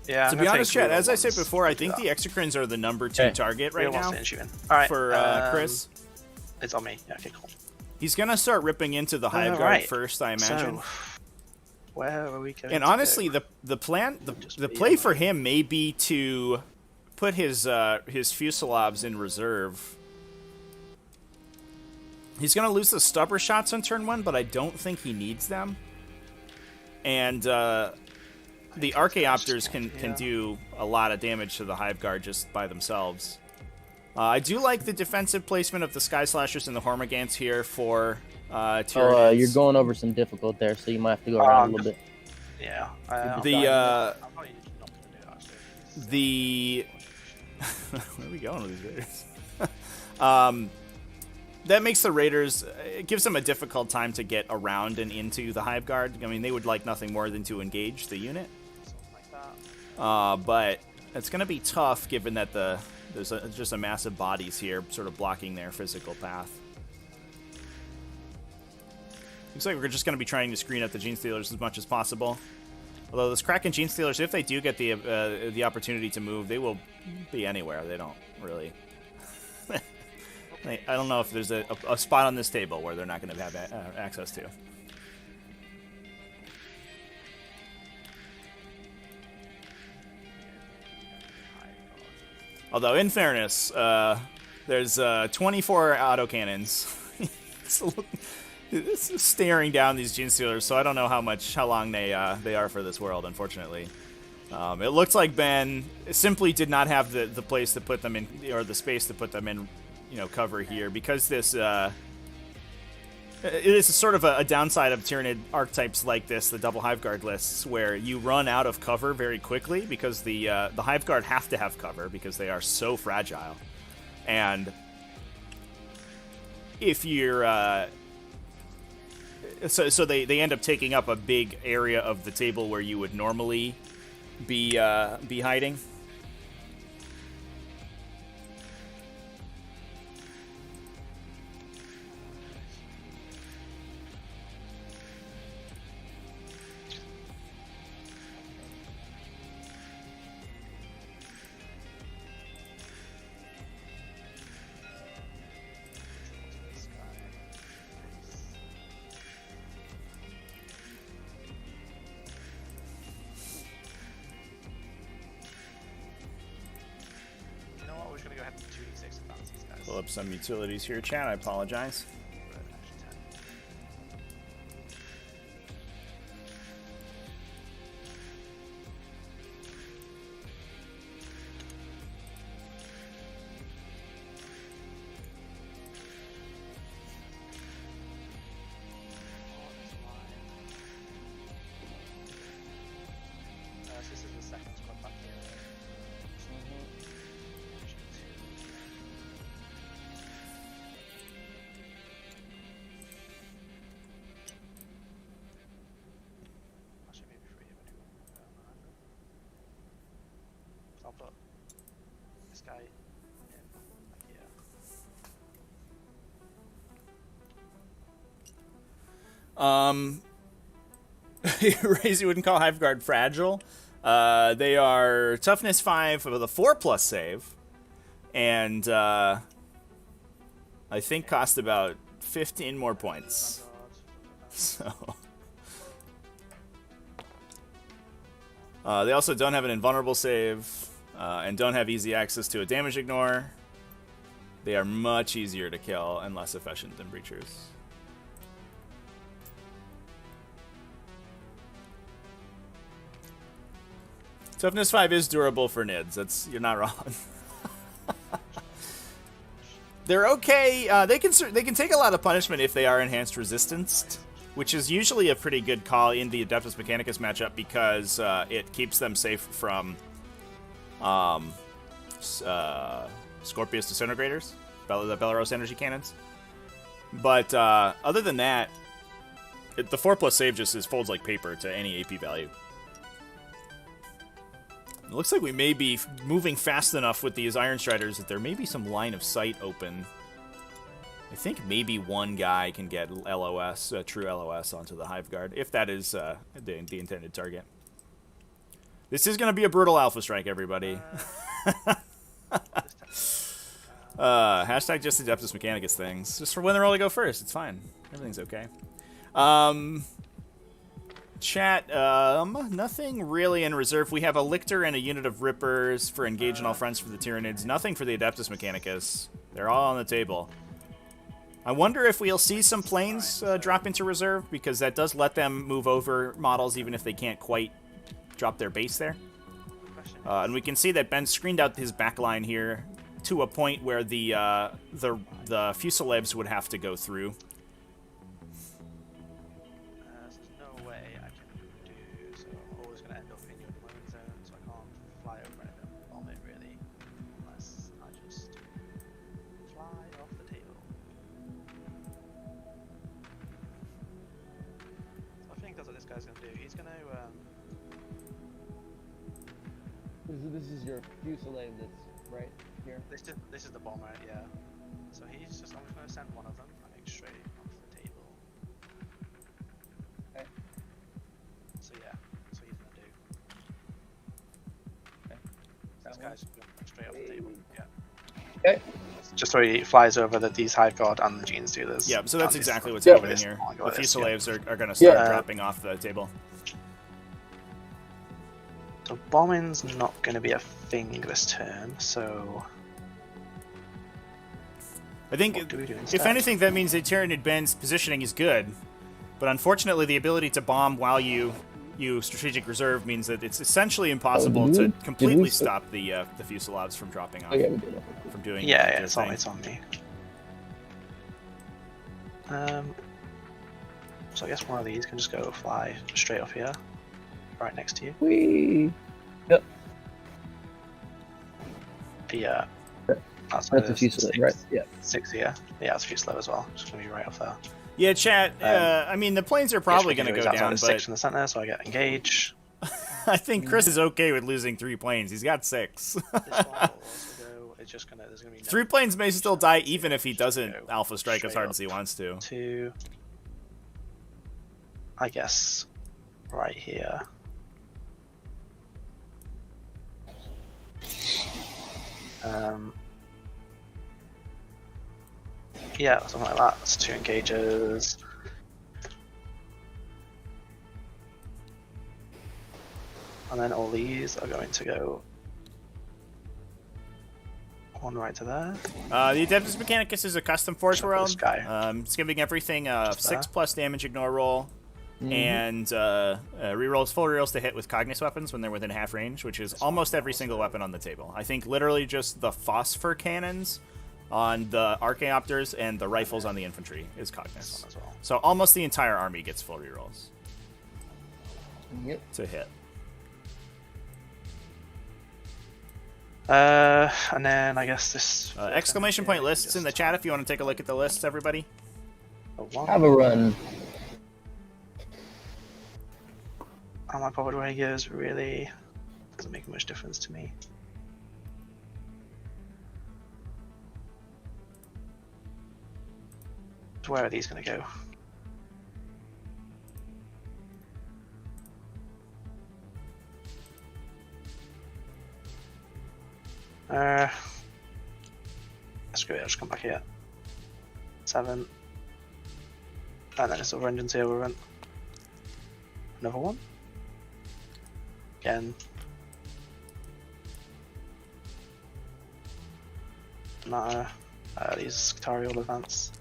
[SPEAKER 4] Yeah.
[SPEAKER 1] To be honest, Chad, as I said before, I think the Exocrines are the number 2
[SPEAKER 3] Okay.
[SPEAKER 1] target right now
[SPEAKER 4] Alright,
[SPEAKER 1] for Chris.
[SPEAKER 4] It's on me. Yeah, okay, cool.
[SPEAKER 1] He's gonna start ripping into the Hive Guard
[SPEAKER 4] Alright.
[SPEAKER 1] first, I imagine.
[SPEAKER 4] So, where are we going?
[SPEAKER 1] And
[SPEAKER 4] to
[SPEAKER 1] honestly,
[SPEAKER 4] go?
[SPEAKER 1] the plan,
[SPEAKER 4] Just
[SPEAKER 1] the
[SPEAKER 4] be
[SPEAKER 1] play
[SPEAKER 4] in
[SPEAKER 1] for
[SPEAKER 4] my-
[SPEAKER 1] him may be to put his Fusilabs in reserve. He's gonna lose the stubber shots on turn 1, but I don't think he needs them. And the Archaeopters can do a lot of damage to the Hive Guard just by themselves. I do like the defensive placement of the Sky Slashers and the Hormigants here for Tyranids.
[SPEAKER 3] You're going over some difficult there, so you might have to go around a little bit.
[SPEAKER 4] Yeah.
[SPEAKER 1] The
[SPEAKER 4] I'm probably not gonna do that, actually.
[SPEAKER 1] the where are we going with these Raiders? That makes the Raiders, it gives them a difficult time to get around and into the Hive Guard. I mean, they would like nothing more than to engage the unit.
[SPEAKER 4] Something like that.
[SPEAKER 1] But it's going to be tough given that there's just a massive bodies here sort of blocking their physical path. Looks like we're just going to be trying to screen up the Gene Stealers as much as possible. Although those Kraken Gene Stealers, if they do get the opportunity to move, they will be anywhere. They don't really... I don't know if there's a spot on this table where they're not going to have access to. Although, in fairness, there's 24 autocannons. It's staring down these Gene Stealers, so I don't know how long they are for this world, unfortunately. It looks like Ben simply did not have the place to put them in, or the space to put them in, cover here, because this it is sort of a downside of Tyranid archetypes like this, the double Hive Guard lists, where you run out of cover very quickly because the Hive Guard have to have cover because they are so fragile, and if you're so they end up taking up a big area of the table where you would normally be hiding. Pull up some utilities here, chat. I apologize.
[SPEAKER 4] I'll put this guy in like here.
[SPEAKER 1] Razy wouldn't call Hive Guard fragile. They are toughness 5 with a 4+ save, and I think cost about 15 more points. So they also don't have an invulnerable save, and don't have easy access to a damage ignore. They are much easier to kill and less efficient than breachers. Toughness 5 is durable for Nids. You're not wrong. They're okay. They can take a lot of punishment if they are enhanced resistanced, which is usually a pretty good call in the Adeptus Mechanicus matchup because it keeps them safe from Scorpius Disintegrators, the Belleros energy cannons. But other than that, the 4+ save just folds like paper to any AP value. It looks like we may be moving fast enough with these Iron Striders that there may be some line of sight open. I think maybe one guy can get LOS, true LOS, onto the Hive Guard, if that is the intended target. This is going to be a brutal Alpha Strike, everybody. Hashtag just Adeptus Mechanicus things. Just for when they're all to go first. It's fine. Everything's okay. Chat, nothing really in reserve. We have a Lictor and a unit of Rippers for engaging all fronts for the Tyranids. Nothing for the Adeptus Mechanicus. They're all on the table. I wonder if we'll see some planes drop into reserve, because that does let them move over models even if they can't quite drop their base there. And we can see that Ben screened out his backline here to a point where the Fusiliers would have to go through.
[SPEAKER 4] There's no way I can do, so I'm always going to end up in your deployment zone, so I can't fly over it and bomb it really, unless I just fly off the table. So I think that's what this guy's going to do. He's going to
[SPEAKER 3] This is your Fusilier that's right here.
[SPEAKER 4] This is the bomber, yeah. So I'm just going to send one of them, I think, straight off the table.
[SPEAKER 3] Okay.
[SPEAKER 4] So yeah, that's what he's going to do.
[SPEAKER 3] Okay.
[SPEAKER 4] This guy's going straight off the table, yeah.
[SPEAKER 3] Okay.
[SPEAKER 4] Just so he flies over that these Hive Guard and the Gene Stealers.
[SPEAKER 1] Yeah, so that's exactly what's happening here. The Fusiliers are going to start dropping off the table.
[SPEAKER 4] So bombing's not going to be a thing this turn, so...
[SPEAKER 1] I think, if anything, that means that Tyranid Ben's positioning is good, but unfortunately the ability to bomb while you strategic reserve means that it's essentially impossible to completely stop the Fusiliers from dropping off, from doing
[SPEAKER 4] it's on me. So I guess one of these can just go fly straight off here, right next to you.
[SPEAKER 3] Whee! Yep.
[SPEAKER 4] Yeah.
[SPEAKER 3] That's a Fusilier, right? Yeah.
[SPEAKER 4] 6 here. Yeah, it's Fusilier as well. Just gonna be right off there.
[SPEAKER 1] Yeah, chat. I mean, the planes are probably going to go down, but
[SPEAKER 4] 6 in the center, so I get engage.
[SPEAKER 1] I think Chris is okay with losing 3 planes. He's got 6.
[SPEAKER 4] This one will also go. It's just gonna. There's gonna be
[SPEAKER 1] 3 planes may still die, even if he doesn't Alpha Strike as hard as he wants to.
[SPEAKER 4] 2. I guess right here. Yeah, something like that. That's 2 engages. And then all these are going to go one right to there.
[SPEAKER 1] The Adeptus Mechanicus is a custom Force World. It's giving everything a 6+ damage ignore roll. And rerolls, full rerolls to hit with Cognis weapons when they're within half range, which is almost every single weapon on the table. I think literally just the phosphor cannons on the Archaeopters and the rifles on the infantry is Cognis. So almost the entire army gets full rerolls to hit.
[SPEAKER 4] And then I guess this...
[SPEAKER 1] exclamation point lists in the chat if you want to take a look at the lists, everybody.
[SPEAKER 3] Have a run.
[SPEAKER 4] Oh, my Powered Raggers really doesn't make much difference to me. Where are these going to go? Screw it, I'll just come back here. 7. And then a silver engine here, we'll run. Another one. Again. Matter. These Qatari will advance.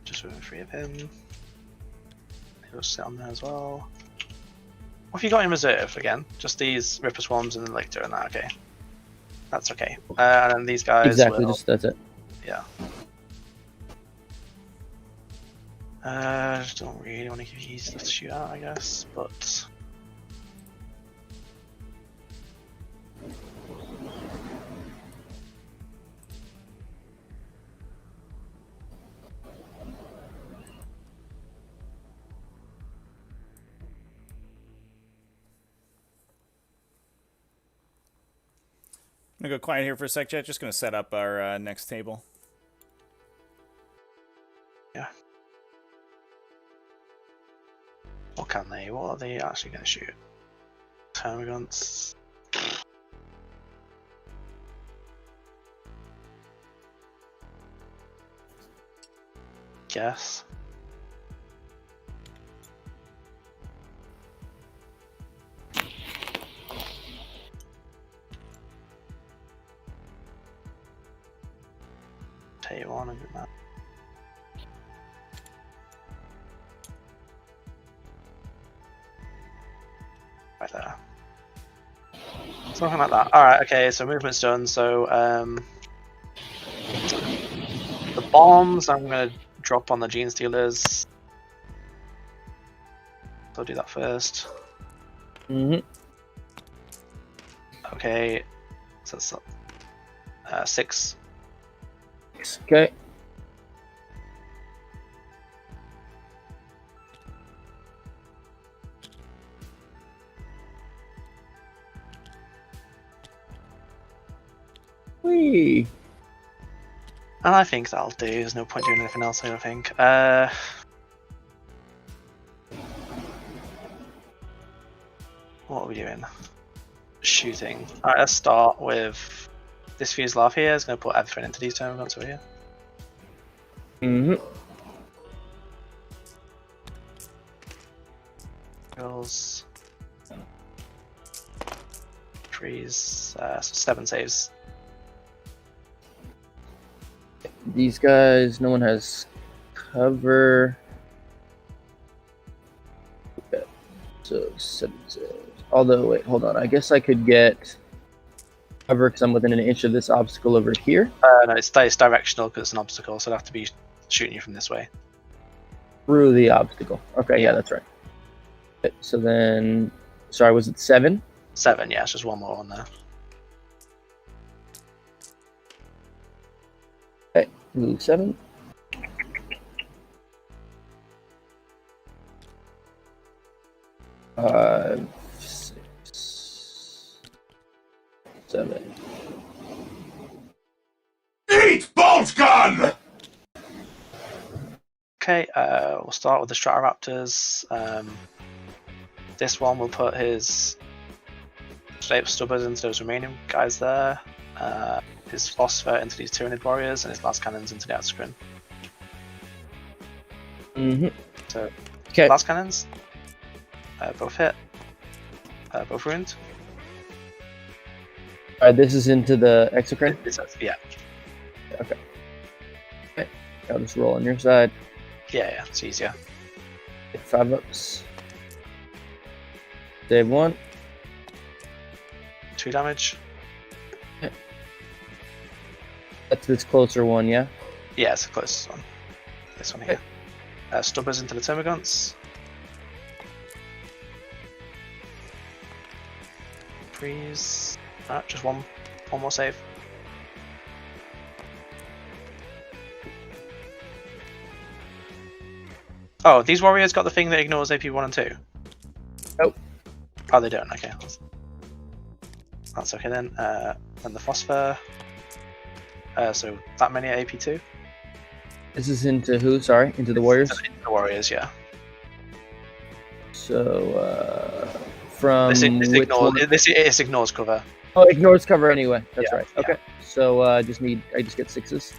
[SPEAKER 4] Just moving 3 of him. He'll sit on there as well. What have you got in reserve again? Just these Ripper Swarms and the Lictor and that, okay. That's okay. And then these guys
[SPEAKER 3] Exactly,
[SPEAKER 4] will...
[SPEAKER 3] just that's it.
[SPEAKER 4] Yeah. Just don't really want to give you stuff to shoot at, I guess, but...
[SPEAKER 1] I'm gonna go quiet here for a sec, chat. Just gonna set up our next table.
[SPEAKER 4] Yeah. What can they? What are they actually going to shoot? Termagants. Guess. Tell you one, that. Right there. Something like that. Alright, okay, so movement's done. So, the bombs I'm going to drop on the Gene Stealers. So I'll do that first. Okay, so that's 6.
[SPEAKER 3] Okay. Whee.
[SPEAKER 4] And I think that'll do. There's no point doing anything else, I don't think. What are we doing? Shooting. Alright, let's start with this Fuselage here. It's going to put everything into these terminals over here. Kills. Trees. So 7 saves.
[SPEAKER 3] These guys, no one has cover. Okay. So 7 saves. Although, wait, hold on. I guess I could get cover because I'm within an inch of this obstacle over here.
[SPEAKER 4] No, it's directional because it's an obstacle, so I'd have to be shooting you from this way.
[SPEAKER 3] Through the obstacle. Okay, yeah, that's right. Okay, so then, sorry, was it 7?
[SPEAKER 4] 7, yeah, it's just one more on there.
[SPEAKER 3] Okay, blue 7. Five, 6, 7.
[SPEAKER 2] Eat bolt gun!
[SPEAKER 4] Okay, we'll start with the Stratoraptors. This one will put his Stubbers into those remaining guys there. His Phosphor into these Tyranid warriors, and his Last Cannons into the Outscreen. So,
[SPEAKER 3] Okay.
[SPEAKER 4] Last Cannons, both hit, both ruined.
[SPEAKER 3] Alright, this is into the exocrine?
[SPEAKER 4] Yeah.
[SPEAKER 3] Okay. Okay. I'll just roll on your side.
[SPEAKER 4] Yeah, it's easier.
[SPEAKER 3] Get 5 ups. Save 1.
[SPEAKER 4] 2 damage.
[SPEAKER 3] That's this closer one, yeah?
[SPEAKER 4] Yeah, it's the closest one. This one here. Stubbers into the Termagants. Freeze. Alright, just one more save. Oh, these warriors got the thing that ignores AP 1 and 2?
[SPEAKER 3] Nope.
[SPEAKER 4] Oh, they don't. Okay. That's okay then. And the phosphor. So that many at AP 2?
[SPEAKER 3] This is into who? Sorry, into the warriors.
[SPEAKER 4] Into the warriors, yeah.
[SPEAKER 3] So from
[SPEAKER 4] This ignores cover.
[SPEAKER 3] Oh, ignores cover anyway. That's
[SPEAKER 4] Yeah,
[SPEAKER 3] right. Okay. So I just get 6s.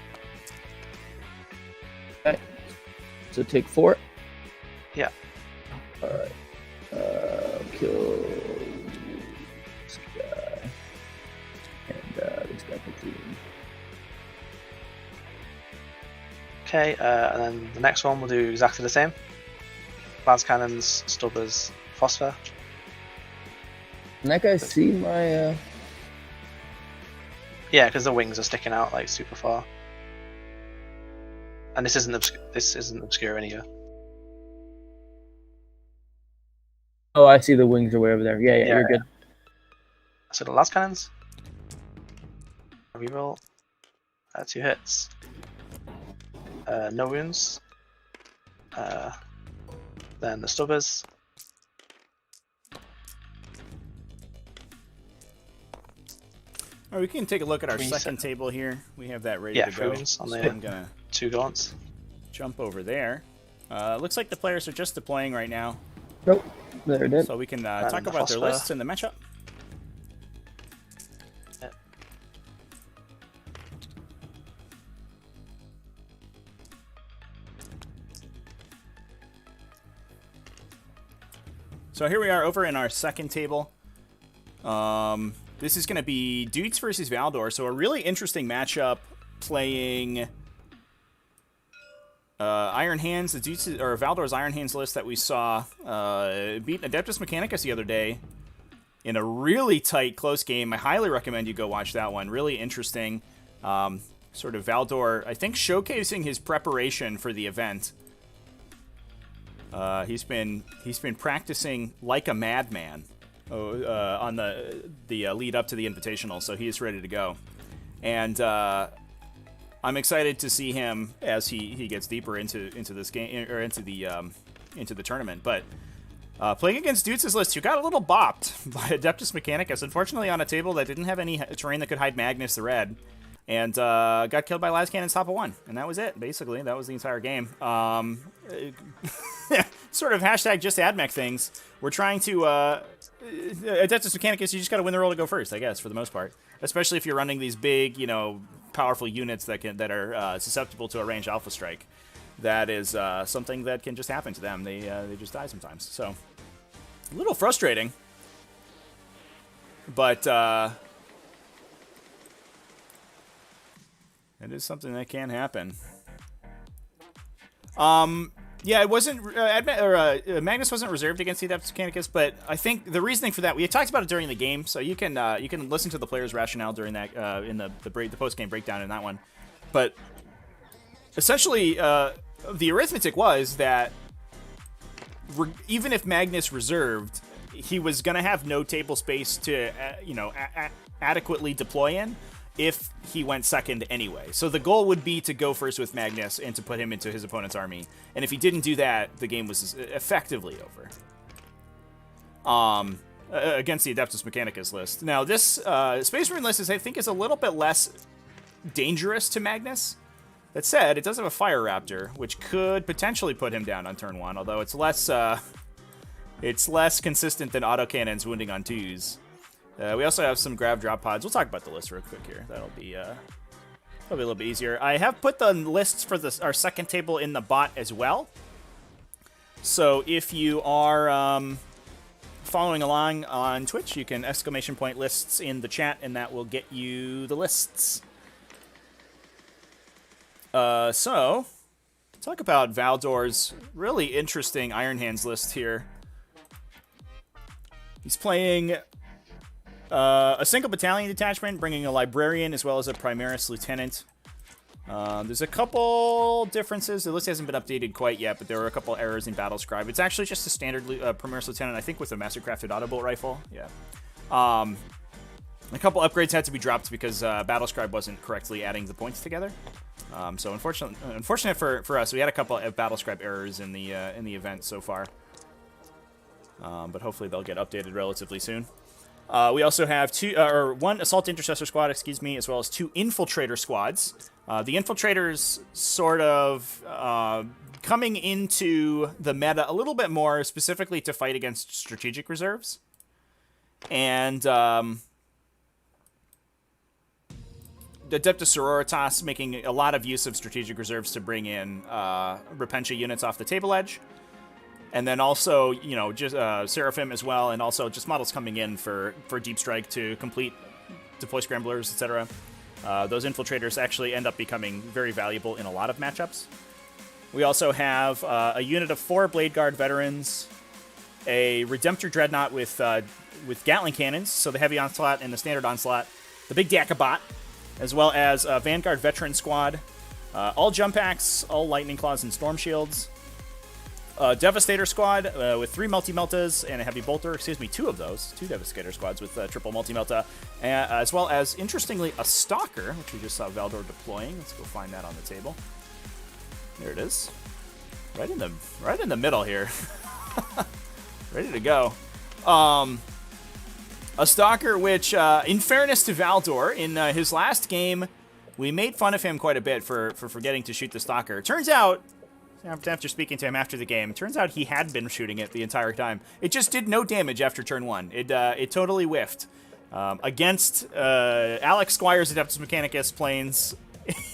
[SPEAKER 3] Okay. So take 4.
[SPEAKER 4] Yeah.
[SPEAKER 3] All right. Kill this guy and this guy completely.
[SPEAKER 4] Okay, and then the next one we'll do exactly the same. Las cannons, stubbers, phosphor.
[SPEAKER 3] Can that guy see my?
[SPEAKER 4] Yeah, because the wings are sticking out like super far. And this isn't obscure either.
[SPEAKER 3] Oh, I see the wings are way over there. Yeah, you're good.
[SPEAKER 4] So the last cannons. Reroll. 2 hits. No wounds. Then the stubbers.
[SPEAKER 1] All right, we can take a look at our
[SPEAKER 4] Reset.
[SPEAKER 1] second table here. We have that ready
[SPEAKER 4] Yeah,
[SPEAKER 1] to go.
[SPEAKER 4] wounds on
[SPEAKER 1] So
[SPEAKER 4] the
[SPEAKER 1] I'm gonna
[SPEAKER 4] 2 gaunts.
[SPEAKER 1] jump over there. Looks like the players are just deploying right now,
[SPEAKER 3] Nope, they're dead.
[SPEAKER 1] so we can
[SPEAKER 4] And
[SPEAKER 1] talk
[SPEAKER 4] the
[SPEAKER 1] about their
[SPEAKER 4] phosphor.
[SPEAKER 1] lists and the matchup.
[SPEAKER 4] Yeah.
[SPEAKER 1] So here we are over in our second table. This is going to be Tzeentch versus Valdor, so a really interesting matchup playing Iron Hands, the Tzeentch, or Valdor's Iron Hands list that we saw beat Adeptus Mechanicus the other day in a really tight, close game. I highly recommend you go watch that one. Really interesting. Sort of Valdor, I think, showcasing his preparation for the event. He's been practicing like a madman on the lead up to the Invitational, so he is ready to go. And I'm excited to see him as he gets deeper into this game or into the tournament. But playing against Dutze's list, who got a little bopped by Adeptus Mechanicus, unfortunately on a table that didn't have any terrain that could hide Magnus the Red, and got killed by Las Cannon's top of 1, and that was it. Basically, that was the entire game. Sort of hashtag just Admech things. We're trying to Adeptus Mechanicus. You just got to win the roll to go first, I guess, for the most part. Especially if you're running these big, powerful units that are susceptible to a ranged alpha strike. That is something that can just happen to them. They just die sometimes. So a little frustrating, but it is something that can happen. Yeah, it wasn't Magnus wasn't reserved against the Adeptus Mechanicus, but I think the reasoning for that, we had talked about it during the game, so you can listen to the player's rationale during that in the post game breakdown in that one. But essentially, the arithmetic was that even if Magnus reserved, he was going to have no table space to adequately deploy in if he went second anyway. So the goal would be to go first with Magnus and to put him into his opponent's army. And if he didn't do that, the game was effectively over. Against the Adeptus Mechanicus list. Now, this Space Marine list I think is a little bit less dangerous to Magnus. That said, it does have a Fire Raptor, which could potentially put him down on turn 1, although it's less consistent than autocannons wounding on 2s. We also have some grab drop pods. We'll talk about the list real quick here. That'll be a little bit easier. I have put the lists for our second table in the bot as well. So if you are following along on Twitch, you can ! lists in the chat, and that will get you the lists. So talk about Valdor's really interesting Iron Hands list here. He's playing a single battalion detachment, bringing a librarian as well as a Primaris lieutenant. There's a couple differences. The list hasn't been updated quite yet, but there were a couple errors in Battle Scribe. It's actually just a standard Primaris lieutenant, I think, with a mastercrafted autobolt rifle. Yeah. A couple upgrades had to be dropped because Battle Scribe wasn't correctly adding the points together. So unfortunate for us, we had a couple of battle scribe errors in the event so far. But hopefully they'll get updated relatively soon. We also have one assault intercessor squad, excuse me, as well as 2 infiltrator squads. The infiltrators sort of coming into the meta a little bit more, specifically to fight against strategic reserves. And Adeptus Sororitas making a lot of use of strategic reserves to bring in Repentia units off the table edge. And then also, you know, just Seraphim as well, and also just models coming in for Deep Strike to complete deploy scramblers, etc. Those infiltrators actually end up becoming very valuable in a lot of matchups. We also have a unit of 4 Blade Guard veterans, a Redemptor Dreadnought with Gatling cannons, so the heavy onslaught and the standard onslaught, the big Dakabot, as well as a Vanguard veteran squad, all jump packs, all lightning claws and storm shields. Devastator squad with 3 multi-meltas and a heavy bolter. Excuse me, 2 of those. 2 Devastator squads with triple multi-melta. As well as, interestingly, a Stalker, which we just saw Valdor deploying. Let's go find that on the table. There it is. Right in the middle here. Ready to go. A Stalker, which, in fairness to Valdor, in his last game, we made fun of him quite a bit for forgetting to shoot the Stalker. Turns out, after speaking to him after the game, turns out he had been shooting it the entire time. It just did no damage after turn 1. It totally whiffed. Against Alex Squire's Adeptus Mechanicus planes,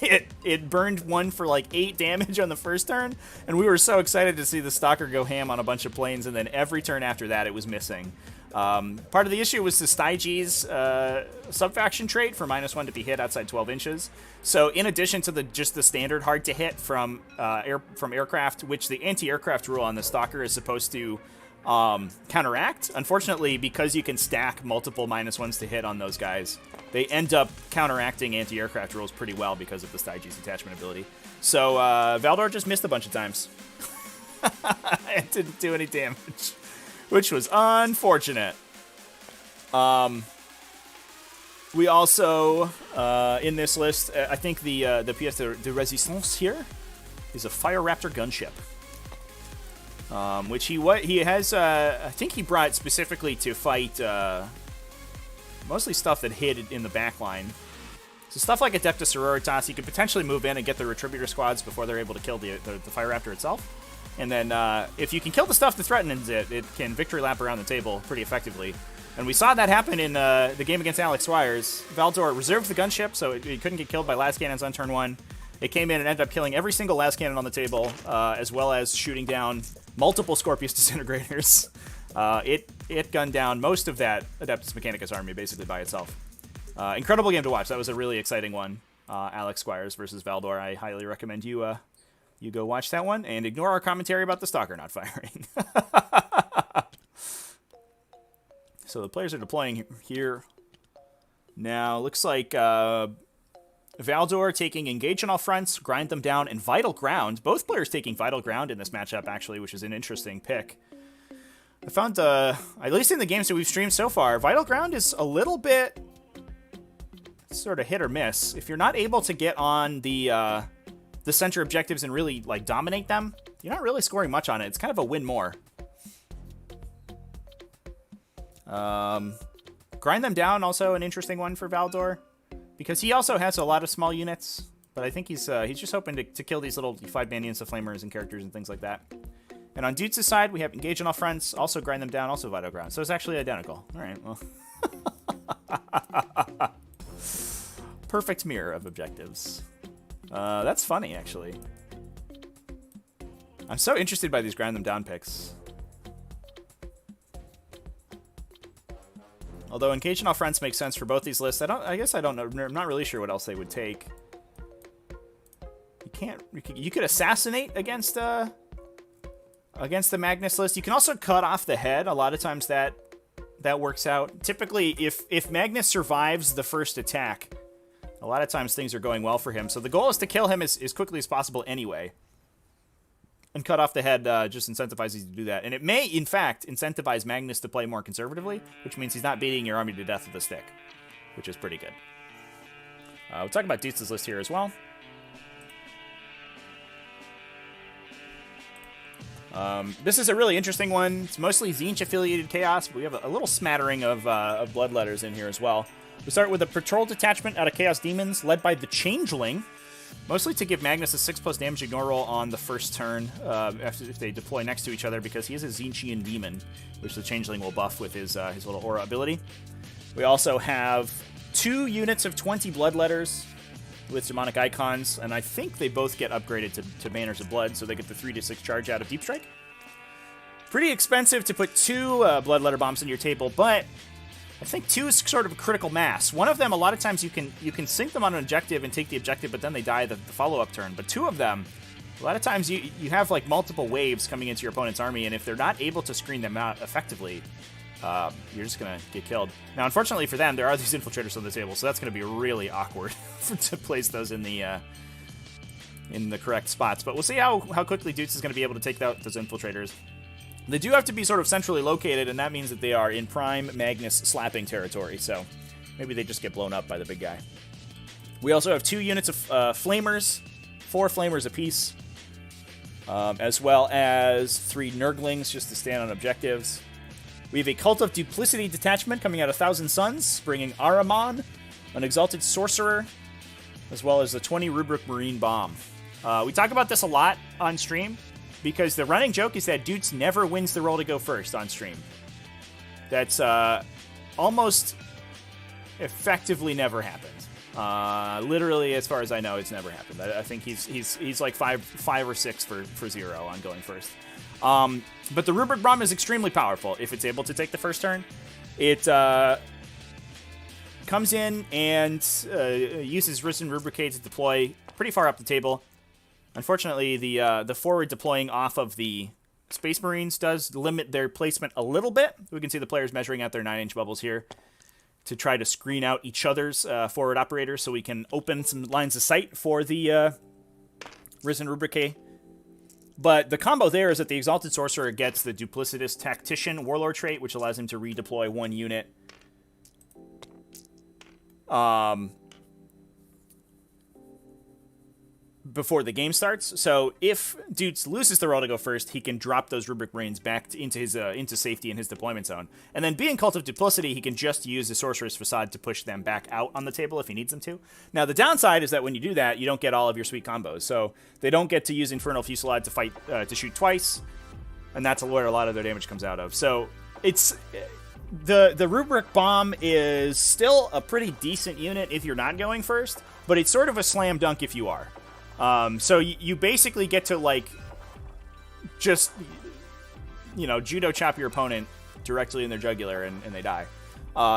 [SPEAKER 1] it burned 1 for like 8 damage on the first turn, and we were so excited to see the Stalker go ham on a bunch of planes, and then every turn after that it was missing. Part of the issue was the Stygie's subfaction trait for -1 to be hit outside 12 inches. So in addition to just the standard hard to hit from aircraft, which the anti-aircraft rule on the Stalker is supposed to counteract, unfortunately, because you can stack multiple -1s to hit on those guys, they end up counteracting anti-aircraft rules pretty well because of the Stygie's attachment ability. So Valdor just missed a bunch of times. It didn't do any damage, which was unfortunate. We also, in this list, I think the pièce de résistance here is a Fire Raptor gunship, which he has. I think he brought specifically to fight mostly stuff that hid in the back line. So stuff like Adeptus Sororitas, you could potentially move in and get the Retributor squads before they're able to kill the Fire Raptor itself. And then if you can kill the stuff that threatens it, it can victory lap around the table pretty effectively. And we saw that happen in the game against Alex Squires. Valdor reserved the gunship, so it couldn't get killed by las cannons on turn 1. It came in and ended up killing every single las cannon on the table, as well as shooting down multiple Scorpius disintegrators. It gunned down most of that Adeptus Mechanicus army basically by itself. Incredible game to watch. That was a really exciting one. Alex Squires versus Valdor. I highly recommend you go watch that one and ignore our commentary about the Stalker not firing. So the players are deploying here now. Looks like Valdor taking Engage on all fronts, Grind them down, and Vital Ground. Both players taking Vital Ground in this matchup, actually, which is an interesting pick. I found, at least in the games that we've streamed so far, Vital Ground is a little bit sort of hit or miss. If you're not able to get on the center objectives and really like dominate them, you're not really scoring much on it. It's kind of a win more. Grind them down, also an interesting one for Valdor, because he also has a lot of small units, but I think he's just hoping to kill these little 5-man units of flamers and characters and things like that. And on Dudes' side, we have Engage on all fronts, also Grind them down, also Vital Ground. So it's actually identical. All right, well. Perfect mirror of objectives. That's funny, actually. I'm so interested by these Grind them down picks. Although Engage on all fronts makes sense for both these lists. I guess I don't know. I'm not really sure what else they would take. You could assassinate against the Magnus list. You can also cut off the head. A lot of times that works out. Typically, if Magnus survives the first attack, a lot of times things are going well for him. So the goal is to kill him as quickly as possible anyway. And cut off the head just incentivizes you to do that. And it may, in fact, incentivize Magnus to play more conservatively, which means he's not beating your army to death with a stick, which is pretty good. We'll talk about Dietz's list here as well. This is a really interesting one. It's mostly Tzeentch affiliated chaos, but we have a little smattering of bloodletters in here as well. We start with a patrol detachment out of Chaos Demons, led by the Changeling, mostly to give Magnus a 6+ damage ignore roll on the first turn if they deploy next to each other, because he is a Tzeentchian demon, which the Changeling will buff with his little aura ability. We also have 2 units of 20 bloodletters with demonic icons, and I think they both get upgraded to Banners of Blood, so they get the 3-6 charge out of Deep Strike. Pretty expensive to put 2 bloodletter bombs in your table, but I think 2 is sort of a critical mass. One of them, a lot of times you can sink them on an objective and take the objective, but then they die the follow-up turn. But 2 of them, a lot of times you have like multiple waves coming into your opponent's army, and if they're not able to screen them out effectively, you're just going to get killed. Now, unfortunately for them, there are these infiltrators on the table, so that's going to be really awkward to place those in the correct spots. But we'll see how quickly Dutes is going to be able to take out those infiltrators. They do have to be sort of centrally located, and that means that they are in prime Magnus slapping territory, so maybe they just get blown up by the big guy. We also have 2 units of flamers, 4 flamers apiece, as well as 3 Nurglings just to stand on objectives. We have a Cult of Duplicity detachment coming out of Thousand Suns, bringing Ahriman, an Exalted Sorcerer, as well as the 20 Rubric Marine Bomb. We talk about this a lot on stream, because the running joke is that Dutes never wins the roll to go first on stream. That's almost effectively never happened. Literally, as far as I know, it's never happened. I think he's like 5 or 6 for 0 on going first. But the Rubric Bomb is extremely powerful if it's able to take the first turn. It comes in and uses Risen Rubricate to deploy pretty far up the table. Unfortunately, the forward deploying off of the Space Marines does limit their placement a little bit. We can see the players measuring out their 9-inch bubbles here to try to screen out each other's forward operators, so we can open some lines of sight for the Risen Rubricate. But the combo there is that the Exalted Sorcerer gets the Duplicitous Tactician Warlord trait, which allows him to redeploy 1 unit. Before the game starts. So if Dutes loses the roll to go first, he can drop those Rubric Marines back into his into safety in his deployment zone. And then being Cult of Duplicity, he can just use the Sorcerer's Facade to push them back out on the table if he needs them to. Now, the downside is that when you do that, you don't get all of your sweet combos. So they don't get to use Infernal Fusillade to shoot twice, and that's where a lot of their damage comes out of. So it's the Rubric Bomb is still a pretty decent unit if you're not going first, but it's sort of a slam dunk if you are. So you basically get to, like, just, judo chop your opponent directly in their jugular and they die.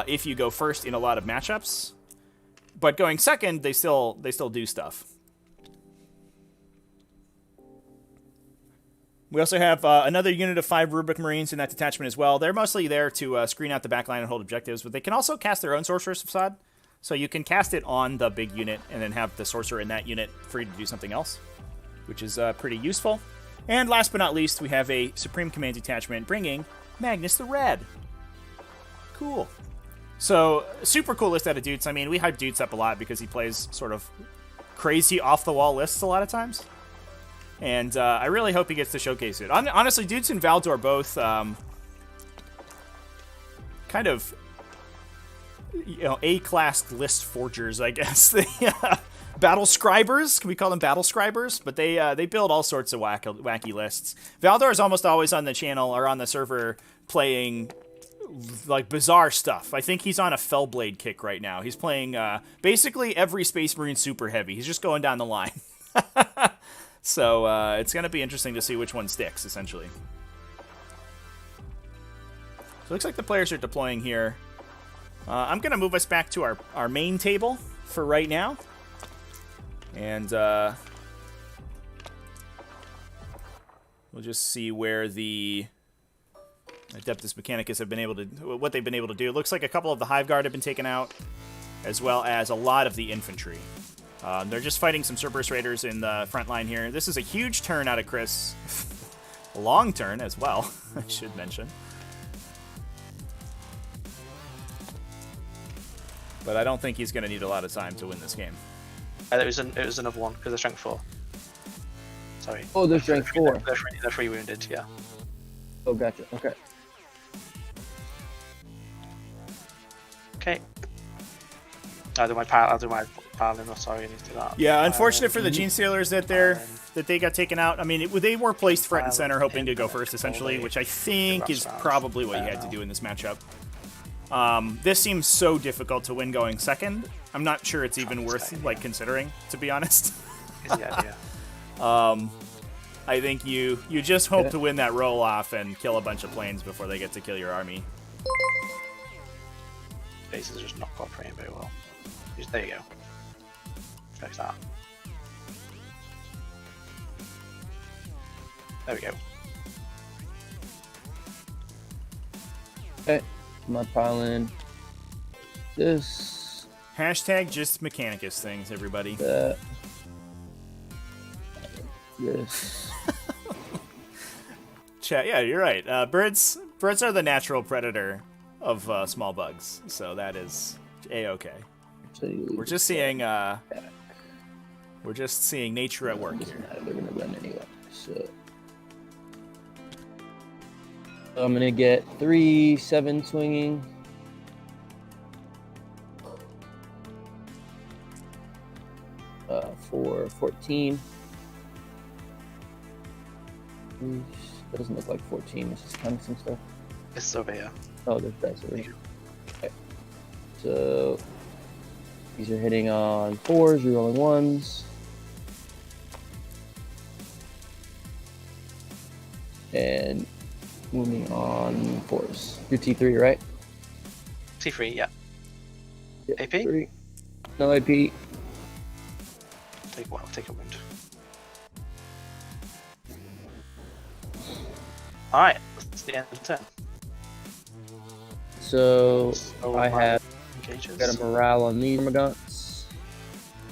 [SPEAKER 1] If you go first in a lot of matchups. But going second, they still do stuff. We also have another unit of 5 Rubric Marines in that detachment as well. They're mostly there to screen out the backline and hold objectives, but they can also cast their own Sorcerer's Facade. So you can cast it on the big unit and then have the sorcerer in that unit free to do something else, which is pretty useful. And last but not least, we have a Supreme Command detachment bringing Magnus the Red. Cool. So, super cool list out of Dutes. I mean, we hype Dutes up a lot because he plays sort of crazy off-the-wall lists a lot of times. And I really hope he gets to showcase it. Honestly, Dutes and Valdor both kind of A-class list forgers, I guess. Battle scribers, can we call them battle scribers? But they build all sorts of wacky lists. Valdor is almost always on the channel or on the server playing like bizarre stuff. I think he's on a Fellblade kick right now. He's playing basically every Space Marine super heavy. He's just going down the line. So it's going to be interesting to see which one sticks, essentially. So it looks like the players are deploying here. I'm going to move us back to our main table for right now. And we'll just see where the Adeptus Mechanicus have been able to, what they've been able to do. It looks like a couple of the Hive Guard have been taken out, as well as a lot of the infantry. They're just fighting some Cerberus Raiders in the front line here. This is a huge turn out of Chris. A long turn as well, I should mention. But I don't think he's going to need a lot of time to win this game.
[SPEAKER 4] It was another one because of strength 4. Sorry.
[SPEAKER 3] Oh, there's rank 4.
[SPEAKER 4] They're 3 wounded, yeah.
[SPEAKER 3] Oh, gotcha. Okay.
[SPEAKER 4] Okay. I'll do my paladin. Sorry, I need to do that.
[SPEAKER 1] Yeah, unfortunate for the Gene Stealers that they got taken out. I mean, they were placed front and center, hoping to go first, essentially, which I think is probably what you had to do in this matchup. This seems so difficult to win going second. I'm not sure it's even worth like considering, to be honest.
[SPEAKER 4] Yeah.
[SPEAKER 1] I think you just hope to win that roll off and kill a bunch of planes before they get to kill your army.
[SPEAKER 4] Bases just not cooperating very well. There you go. Fix that. There we go.
[SPEAKER 3] Okay. My piling. This.
[SPEAKER 1] Hashtag just Mechanicus things, everybody.
[SPEAKER 3] That. This.
[SPEAKER 1] Chat. Yeah, you're right. Birds are the natural predator of small bugs, so that is a-okay. We're just seeing nature at work here.
[SPEAKER 3] They're gonna run anyway. So I'm gonna get 3/7 swinging. For 14. That doesn't look like 14. This is kind of some stuff.
[SPEAKER 4] It's over here.
[SPEAKER 3] Oh, there's dice over here. Okay. So these are hitting on 4s, rerolling 1s. And moving on 4s. Your T3, right?
[SPEAKER 4] T3, yeah. AP?
[SPEAKER 3] T3. No AP.
[SPEAKER 4] Take a wound. Alright, that's the end of the turn.
[SPEAKER 3] So
[SPEAKER 4] So
[SPEAKER 3] I
[SPEAKER 4] my
[SPEAKER 3] have
[SPEAKER 4] engages.
[SPEAKER 3] got a morale on these Termagant.